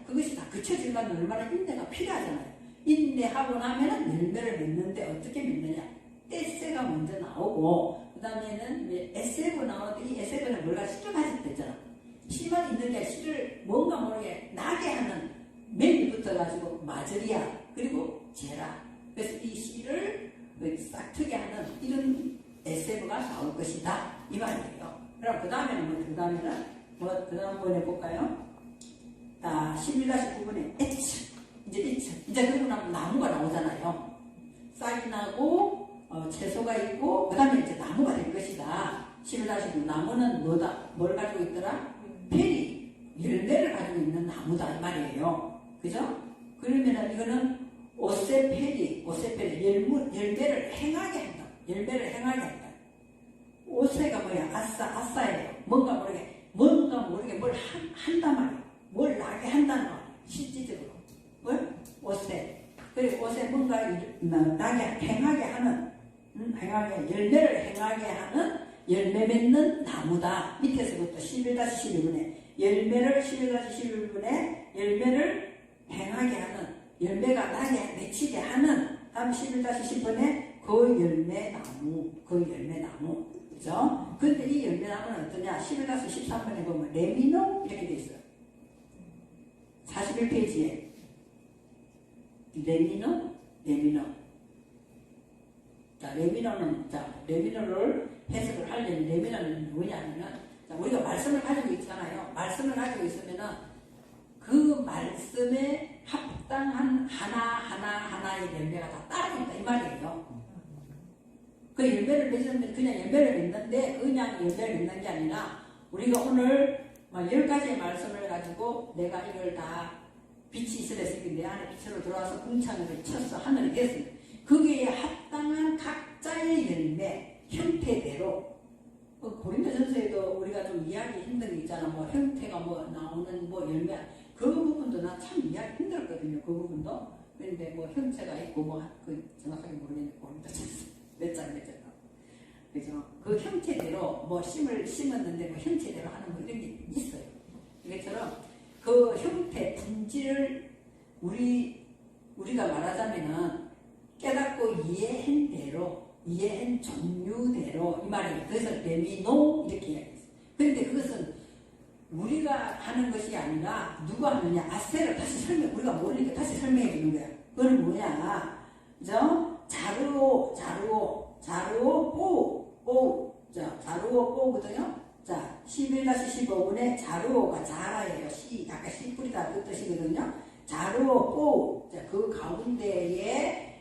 그것이 다 그쳐지려면 얼마나 인내가 필요하잖아요. 인내하고 나면은 열매를 맺는데 어떻게 맺느냐? 떼세가 먼저 나오고 그 다음에는 에세고 나오는데 이 에세고는 뭘가 씨를 가지고 있잖아. 씨만 있는 게 씨를 뭔가 모르게 나게 하는 맹이 붙어가지고 마저리아 그리고 제라. 그래서 이 씨를 싹트게 하는 이런 에세고가 나올 것이다 이 말이에요. 그럼 그 다음에는 그 다음 번에 볼까요? 11-9번에 이제 그러고 나면 나무가 나오잖아요. 싹이 나고 채소가 있고 그 다음에 이제 나무가 될 것이다. 11-9 나무는 뭐다? 뭘 가지고 있더라? 페리 열매를 가지고 있는 나무다 이 말이에요. 그죠? 그러면은 이거는 오세페리 열매를 행하게 한다. 열매를 행하게 한다. 오세가 뭐야? 아싸예요. 뭔가 모르게 뭘 한단 말이야. 뭘 나게 한다는 말이야. 실질적으로. 뭘? 오세. 그리고 오세 뭔가 나게 행하게 하는, 열매를 행하게 하는 열매 맺는 나무다. 밑에서부터 11-11분에 열매를 11-11분에 열매를 행하게 하는, 열매가 나게 맺히게 하는, 다음 11-10분에 그 열매나무. 그죠? 근데 이 열매나무는 어떠냐? 11-13번에 보면 레미노 이렇게 돼 있어요. 41페이지에 레미노. 자, 레미노를 해석을 하려면 레미노는 뭐냐면은, 자, 우리가 말씀을 가지고 있잖아요. 말씀을 가지고 있으면은 그 말씀에 합당한 하나의 열매가 다 따로 있다 이 말이에요. 그 열매를 맺으면 그냥 열매를 맺는데 그냥 열매를 맺는 게 아니라 우리가 오늘 막 10가지의 말씀을 가지고 내가 이걸 다 빛이 있으라 했으니 내 안에 빛으로 들어와서 궁창을 쳐서 하늘이 됐습니다. 거기에 합당한 각자의 열매 형태대로 고린도전서에도 우리가 좀 이해하기 힘든 게 있잖아. 뭐 형태가 뭐 나오는 뭐 열매 그 부분도 나 참 이해하기 힘들었거든요. 그 부분도. 그런데 뭐 형체가 있고 뭐 그 정확하게 모르겠는데 고린도전서 몇 장. 그죠? 그 형태대로 뭐 심을 심었는데 뭐 형태대로 하는 뭐 이런 게 있어요. 이것처럼 그 형태 분질을 우리가 말하자면은 깨닫고 이해한 대로 이해한 종류대로 이 말이에요. 그래서 레미노 이렇게 이야기했어요. 그런데 그것은 우리가 하는 것이 아니라 누가 하느냐? 아세를 다시 우리가 모르니까 다시 설명해 주는 거야. 그건 뭐냐? 그죠? 자루오 뽀거든요. 자, 11-15분에 자루오가 자라예요. 약간 씨 뿌리다 그 뜻이거든요. 자루오 뽀. 자, 그 가운데에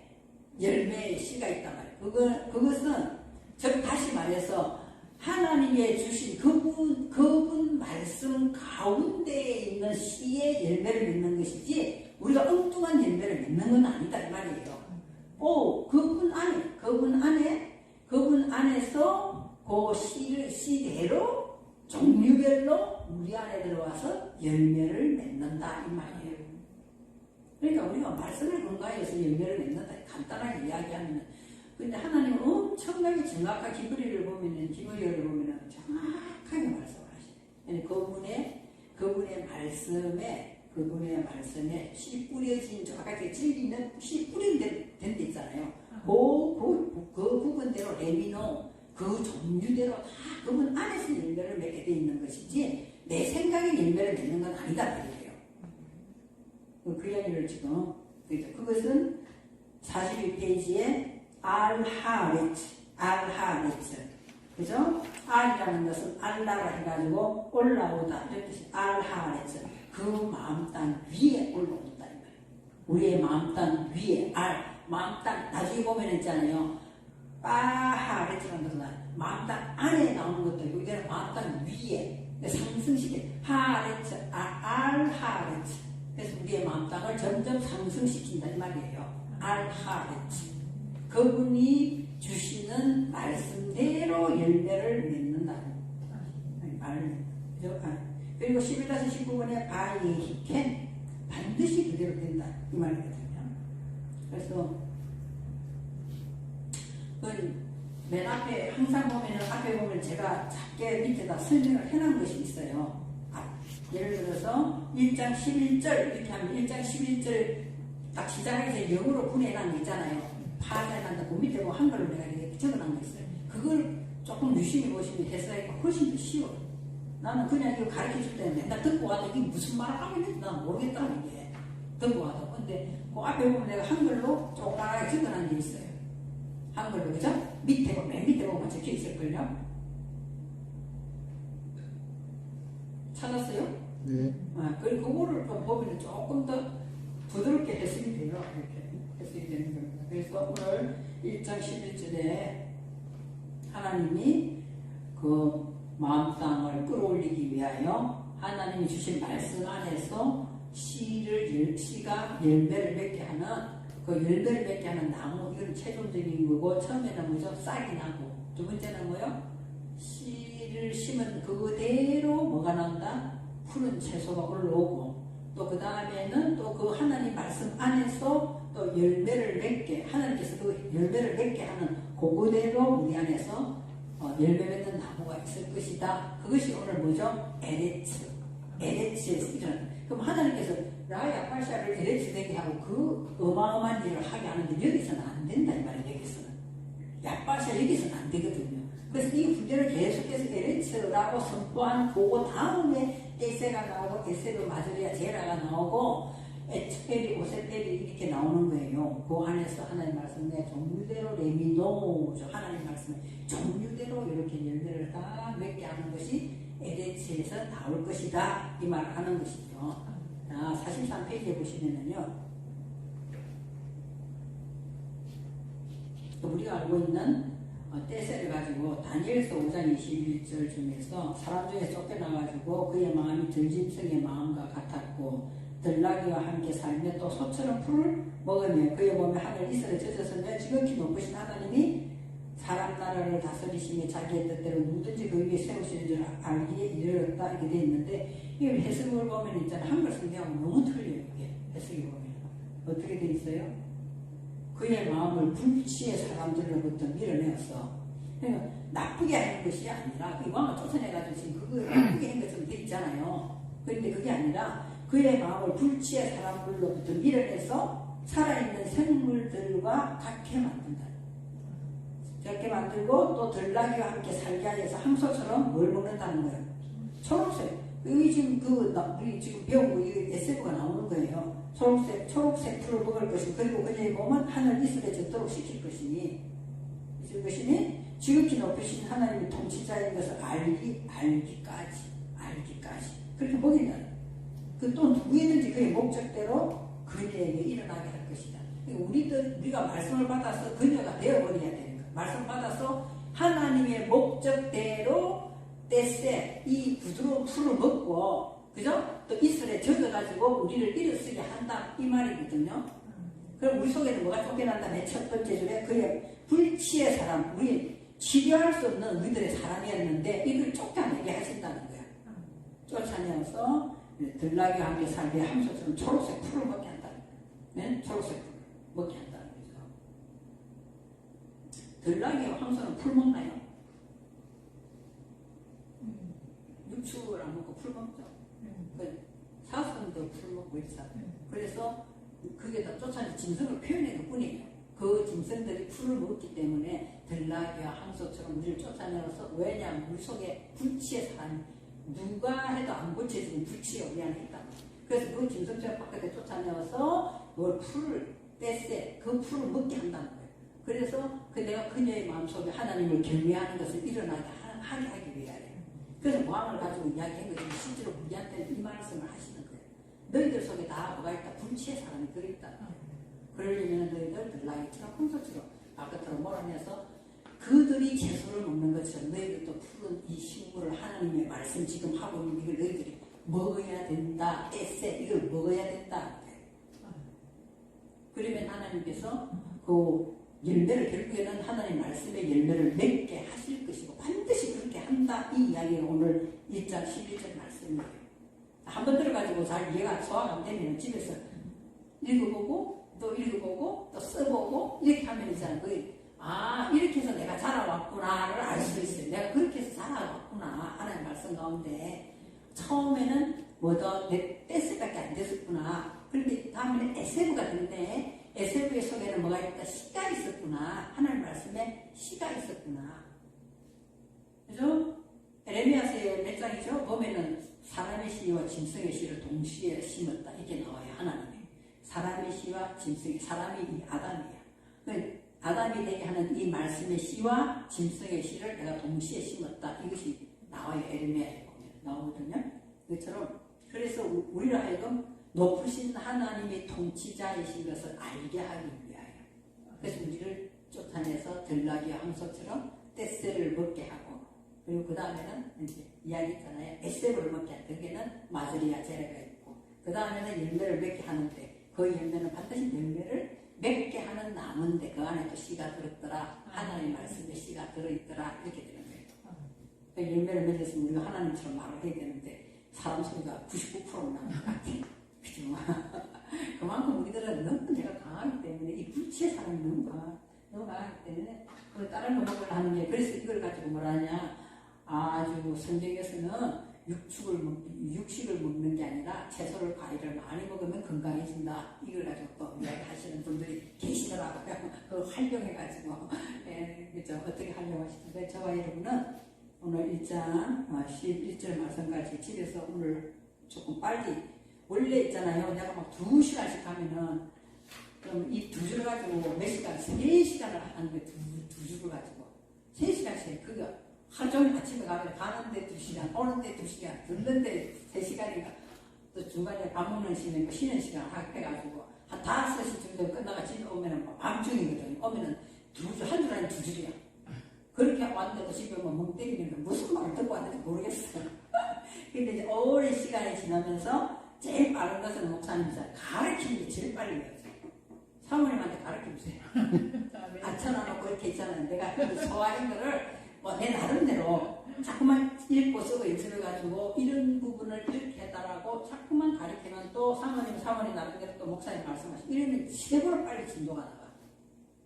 열매의 씨가 있단 말이에요. 그것은 즉 다시 말해서 하나님의 주신 그분 말씀 가운데에 있는 씨의 열매를 맺는 것이지 우리가 엉뚱한 열매를 맺는 건 아니다 이 말이에요. 그분 안에서 그 씨대로 종류별로 우리 안에 들어와서 열매를 맺는다 이 말이에요. 그러니까 우리가 말씀을 근거해서 열매를 맺는다 간단하게 이야기하면 근데 하나님은 엄청나게 정확하게 히브리어를 보면은 정확하게 말씀을 하시네. 그분의 말씀에 씨 뿌려진 아까 찔리는 씨 뿌린 된 데 있잖아요. 그 부분대로 레미노 그 종류대로 다 그분 안에서 열매를 맺게 돼 있는 것이지 내 생각에 열매를 맺는 건 아니다 말이에요. 그 이야기를 지금 그것은 42페이지에 알하레츠 그죠? 알이라는 것은 알라라 해가지고 올라오다 이런 뜻이 알하레츠 그 마음 땅 위에 올라온다 이 말이에요. 우리의 마음 땅 위에 마음 땅 나중에 보면 있잖아요. 빠하레츠라는 것은 마음 땅 안에 나오는 것도 있고 이제는 마음 땅 위에 상승시켜 하레츠 알하레츠 그래서 우리의 마음 땅을 점점 상승시킨다 이 말이에요. 알하레츠 그분이 주시는 말씀대로 열매를 맺는다. 그리고 11-19번에 바이히켄 반드시 그대로 된다 이 말이거든요. 그래서 맨 앞에 항상 보면 제가 작게 밑에다 설명을 해놓은 것이 있어요. 예를 들어서 1장 11절 이렇게 하면 1장 11절 딱 시작해서 영어로 분해해놓은 거 있잖아요. 파악해놨다 그 밑에 뭐 한글로 내가 이렇게 적어놓은 거 있어요. 그걸 조금 유심히 보시면 해석하기가 훨씬 더 쉬워요. 나는 그냥 이거 가르쳐줄 때는 맨날 듣고 와도 이게 무슨 말을 하고 있는지 난 모르겠다는 게 듣고 와도. 근데 그 앞에 보면 내가 한글로 조그맣게 적어놓은 게 있어요. 한글로 그죠? 맨 밑에 보면 적혀 있을걸요? 찾았어요? 네. 그리고 그거를 보면 조금 더 부드럽게 해석이 돼요. 이렇게 해석이 되는 겁니다. 그래서 오늘 1장 11절에 하나님이 그 마음 땅을 끌어올리기 위하여 하나님이 주신 말씀 안에서 씨가 열매를 맺게 하는 그 열매를 맺게 하는 나무, 이건 최종적인 거고, 처음에는 뭐죠? 싹이 나고, 두 번째는 뭐요? 씨를 심은 그대로 뭐가 나온다? 푸른 채소가 올라오고, 또 그 다음에는 또 그 하나님 말씀 안에서 또 열매를 맺게, 하나님께서 그 열매를 맺게 하는 그대로 우리 안에서 열매 맺는 나무가 있을 것이다. 그것이 오늘 뭐죠? 에레츠에서 일어난. 그럼 하나님께서 라야 파샤를 에레츠 되게 하고 그 어마어마한 일을 하게 하는데 여기서는 안 된다 이 말이에요. 여기서는 야파샤 여기서는 안 되거든요. 그래서 이 문제를 계속해서 에레츠라고 선포한 그 다음에 에세가 나오고 에세르 마저리아 제라가 나오고 에츠페리 오세페리 이렇게 나오는 거예요. 그 안에서 하나님 말씀에 종류대로 레미노죠. 하나님 말씀에 종류대로 이렇게 열매를 다 맺게 하는 것이 에레츠에서 나올 것이다 이 말을 하는 것이죠. 자, 43페이지에 보시면은요, 우리가 알고 있는 떼새를 가지고 다니엘서 5장 21절 중에서 사람 중에 쫓겨나가지고 그의 마음이 들짐승의 마음과 같았고 들나귀와 함께 살며 또 소처럼 풀을 먹으며 그의 몸에 하늘 이슬에 젖었으며 지극히 높으신 하나님이 사람 나라를 다스리시며 자기의 뜻대로 누구든지 그 위에 세우시는 줄 알기에 이르렀다 이렇게 되어 있는데 이 해석을 보면 있잖아요. 한글 성경하고 너무 틀려요. 이게 해석이 보면 어떻게 되어 있어요? 그의 마음을 불치의 사람들로부터 밀어내었어. 그러니까 나쁘게 하는 것이 아니라 그 왕을 쫓아내가지고 지금 그걸 나쁘게 한 것처럼 돼 있잖아요. 그런데 그게 아니라 그의 마음을 불치의 사람들로부터 밀어내서 살아있는 생물들과 같게 만든다. 그렇게 만들고 또 들나귀와 함께 살게 하여서 함소처럼 뭘 먹는다는 거예요. 초록색. 여기 지금 우리 지금 배운 거 이게 에세브가 나오는 거예요. 초록색 풀을 먹을 것이 그리고 그녀의 몸은 하늘 이슬에 젖도록 시킬 것이니 지극히 높으신 하나님의 통치자인 것을 알기까지 그렇게 먹인다. 그 또 누구든지 그의 목적대로 그녀에게 일어나게 할 것이다. 우리가 말씀을 받아서 그녀가 되어버려야 되는 거야. 말씀 받아서 하나님의 목적대로 떼세 이 부드러운 풀을 먹고 그죠? 또 이슬에 젖어가지고 우리를 일어서게 한다 이 말이거든요. 그럼 우리 속에는 뭐가 쫓겨난다? 맨 첫 번째 줄에 그의 불치의 사람, 우리 치료할 수 없는 우리들의 사람이었는데 이걸 쫓아내게 하신다는 거야. 쫓아내어서 들나귀와 함께 살게 함소처럼 초록색 풀을 먹게 한다는 거야. 네? 초록색 풀을 먹게 한다는 거죠. 들나귀와 함소는 풀 먹나요? 육축을 안 먹고 풀 먹죠. 사슴도 풀 먹고 있잖아요. 그래서 그게 다 쫓아내 짐승을 표현해도 뿐이에요. 그 짐승들이 풀을 먹기 때문에 들나귀와 함소처럼 우리를 쫓아내어서 왜냐하면 우리 속에 불치의 사람이 누가 해도 안 고쳐지는 불치가 우리 안에 있다. 그래서 그 짐승처럼 바깥에 쫓아내어서 뭘 풀을 떼세 그 풀을 먹게 한다는 거예요. 그래서 내가 그녀의 마음속에 하나님을 경외하는 것을 일어나게 하게 하기 위하여. 그래서 왕을 가지고 이야기한 것이 실제로 우리한테 이 말씀을 하시는 거예요. 너희들 속에 다 뭐가 있다? 불치의 사람이 들어있다. 그러려면 너희들 들나귀처럼 함소처럼 바깥으로 몰아내서 그들이 채소를 먹는 것처럼 너희들도 푸른 이 식물을 하나님의 말씀 지금 하고 있는 이걸 너희들이 먹어야 된다. 에세 이걸 먹어야 된다. 그러면 하나님께서 그 열매를 결국에는 하나님 말씀의 열매를 맺게 하실 것이고 반드시 그렇게 한다. 이 이야기가 오늘 1장 11절 말씀이에요. 한번 들어가지고 잘 이해가 소화가 안 되면 집에서 읽어보고 또 써보고 이렇게 하면 있잖아요. 이렇게 해서 내가 자라왔구나를 알 수 있어요. 내가 그렇게 해서 자라왔구나. 하나님 말씀 가운데 처음에는 뭐더 내 떼스밖에 안 됐었구나. 그런데 다음에는 에세브가 됐네. 에세브의 속에는 뭐가 있다? 씨가 있었구나. 하나님 말씀에 씨가 있었구나. 그죠? 에레미야서의 몇 장이죠? 보면은 사람의 씨와 짐승의 씨를 동시에 심었다. 이게 나와요. 하나님이. 사람의 씨와 짐승의 사람이 이 아담이에요. 아담이 되게 하는 이 말씀의 씨와 짐승의 씨를 내가 동시에 심었다. 이것이 나와요. 에레미야에 보면 나오거든요. 이것처럼 그래서 우리를 하여금 높으신 하나님의 통치자이신 것을 알게 하기 위하여. 그래서 우리를 쫓아내서 들나귀와 함소처럼 떼새를 먹게 하고 그리고 그 다음에는 이제 이야기 있잖아요. 에세브를 먹게 하는 거기에는 마저리아 제레가 있고 그 다음에는 열매를 맺게 하는데 그 열매는 반드시 열매를 몇 개 하는 나무인데 그 안에 또 씨가 들었더라. 하나님 말씀에 씨가 들어있더라. 이렇게 되는 거예요. 그 열매를 맺었으면 우리가 하나님처럼 말을 해야 되는데 사람 소리가 99%는 나는 것 같아. 그죠? 그만큼 우리들은 너무 내가 강하기 때문에 이 불치의 사람이 너무 강하기 때문에 그 다른 노력을 하는 게 그래서 이걸 가지고 뭐라냐 아주 성경에서는 육식을 먹는 게 아니라 채소를 과일을 많이 먹으면 건강해진다. 이걸 가지고 또 이야기하시는 분들이 계시더라고요. 그걸 활용해가지고 그죠? 어떻게 활용하시는데 저와 여러분은 오늘 1장 11절 말씀까지 집에서 오늘 조금 빨리 원래 있잖아요. 내가 막 2시간씩 하면은 그럼 이 2주를 가지고 몇 시간, 3시간을 하는 게 2주를 가지고 3시간씩 그거 하루 종일 아침에 가는데 2시간, 오는데 2시간, 듣는데 3시간인가 또 중간에 밥 먹는 시간, 쉬는 시간 해가지고 한 5시 정도 끝나가 집에 오면은 밤중이거든요. 오면은 한 줄 안에 2줄이야. 그렇게 왔는데도 집에 오면 멍 때리면 무슨 말을 듣고 왔는지 모르겠어요. 근데 이제 오랜 시간이 지나면서 제일 빠른 것은 목사님이 가르치는 게 제일 빨리 배웠어요. 사모님한테 가르쳐주세요. 앉혀놓고 이렇게 있잖아요. 내가 그 소화한 거를 내 나름대로 자꾸만 읽고 쓰고 연습해가지고 이런 부분을 이렇게 해달라고 자꾸만 가르치면 또 사모님 나름대로 또 목사님 말씀하시고 이러면 3배로 빨리 진도가 나가.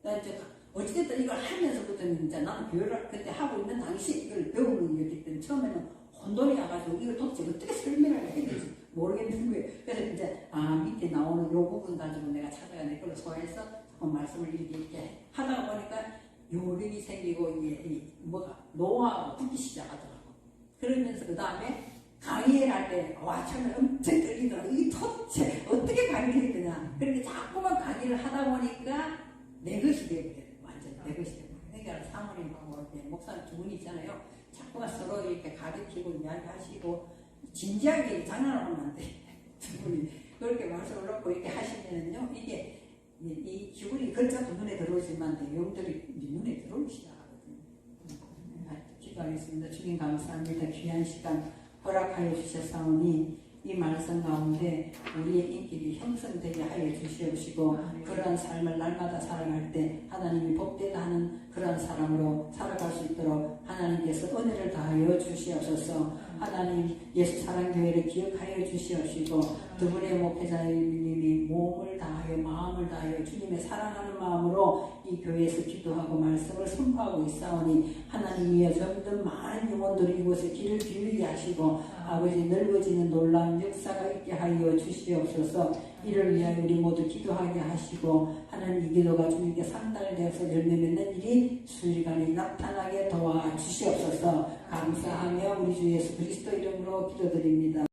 나 이제 어찌됐든 이걸 하면서부터는 이제 나는 교회를 그때 하고 있는 당시 이걸 배우는 거였기 때문에 처음에는 혼돈이 와가지고 이걸 도대체 어떻게 설명을 해야 되지 모르겠는 거예요. 그래서 이제 밑에 나오는 요 부분 가지고 내가 찾아야 돼. 그걸 소화해서 조금 말씀을 이렇게 하다가 보니까 요령이 생기고 이게 뭐가 노하우가 붙기 시작하더라고. 그러면서 그 다음에 강의를 할 때 와 처음에 엄청 떨리더라고. 이게 도대체 어떻게 강의를 해야 되냐. 그런데 자꾸만 강의를 하다 보니까 내 것이 되거든. 완전 내 것이 되거든. 그러니까 사모님하고 목사님 두 분이 있잖아요. 자꾸만 서로 이렇게 가르치고 이야기하시고 진지하게 장난을 하면 안 돼. 두 분이 그렇게 말씀을 놓고 이렇게 하시면은요 이게 이 기분이 글자도 눈에 들어오지만 내용들이 눈에 들어오기 시작하거든요. 기도하겠습니다. 주님 감사합니다. 귀한 시간 허락하여 주셨사오니 이 말씀 가운데 우리의 인격이 형성되게 하여 주시옵시고 그러한 삶을 날마다 살아갈 때 하나님이 복되다 하는 그러한 사람으로 살아갈 수 있도록 하나님께서 은혜를 다하여 주시옵소서. 하나님 예수 사랑교회를 기억하여 주시옵시고 두 분의 목회자님이 몸을 다하여 마음을 다하여 주님의 사랑하는 마음으로 이 교회에서 기도하고 말씀을 선포하고 있사오니 하나님이여 점점 많은 영혼들이 이곳에 길을 기울이게 하시고 아버지 넓어지는 놀라운 역사가 있게 하여 주시옵소서. 이를 위하여 우리 모두 기도하게 하시고 하나님 이 기도가 주님께 상달되어서 열매 맺는 일이 순식간에 나타나게 도와주시옵소서. 감사하며 우리 주 예수 그리스도 이름으로 기도드립니다.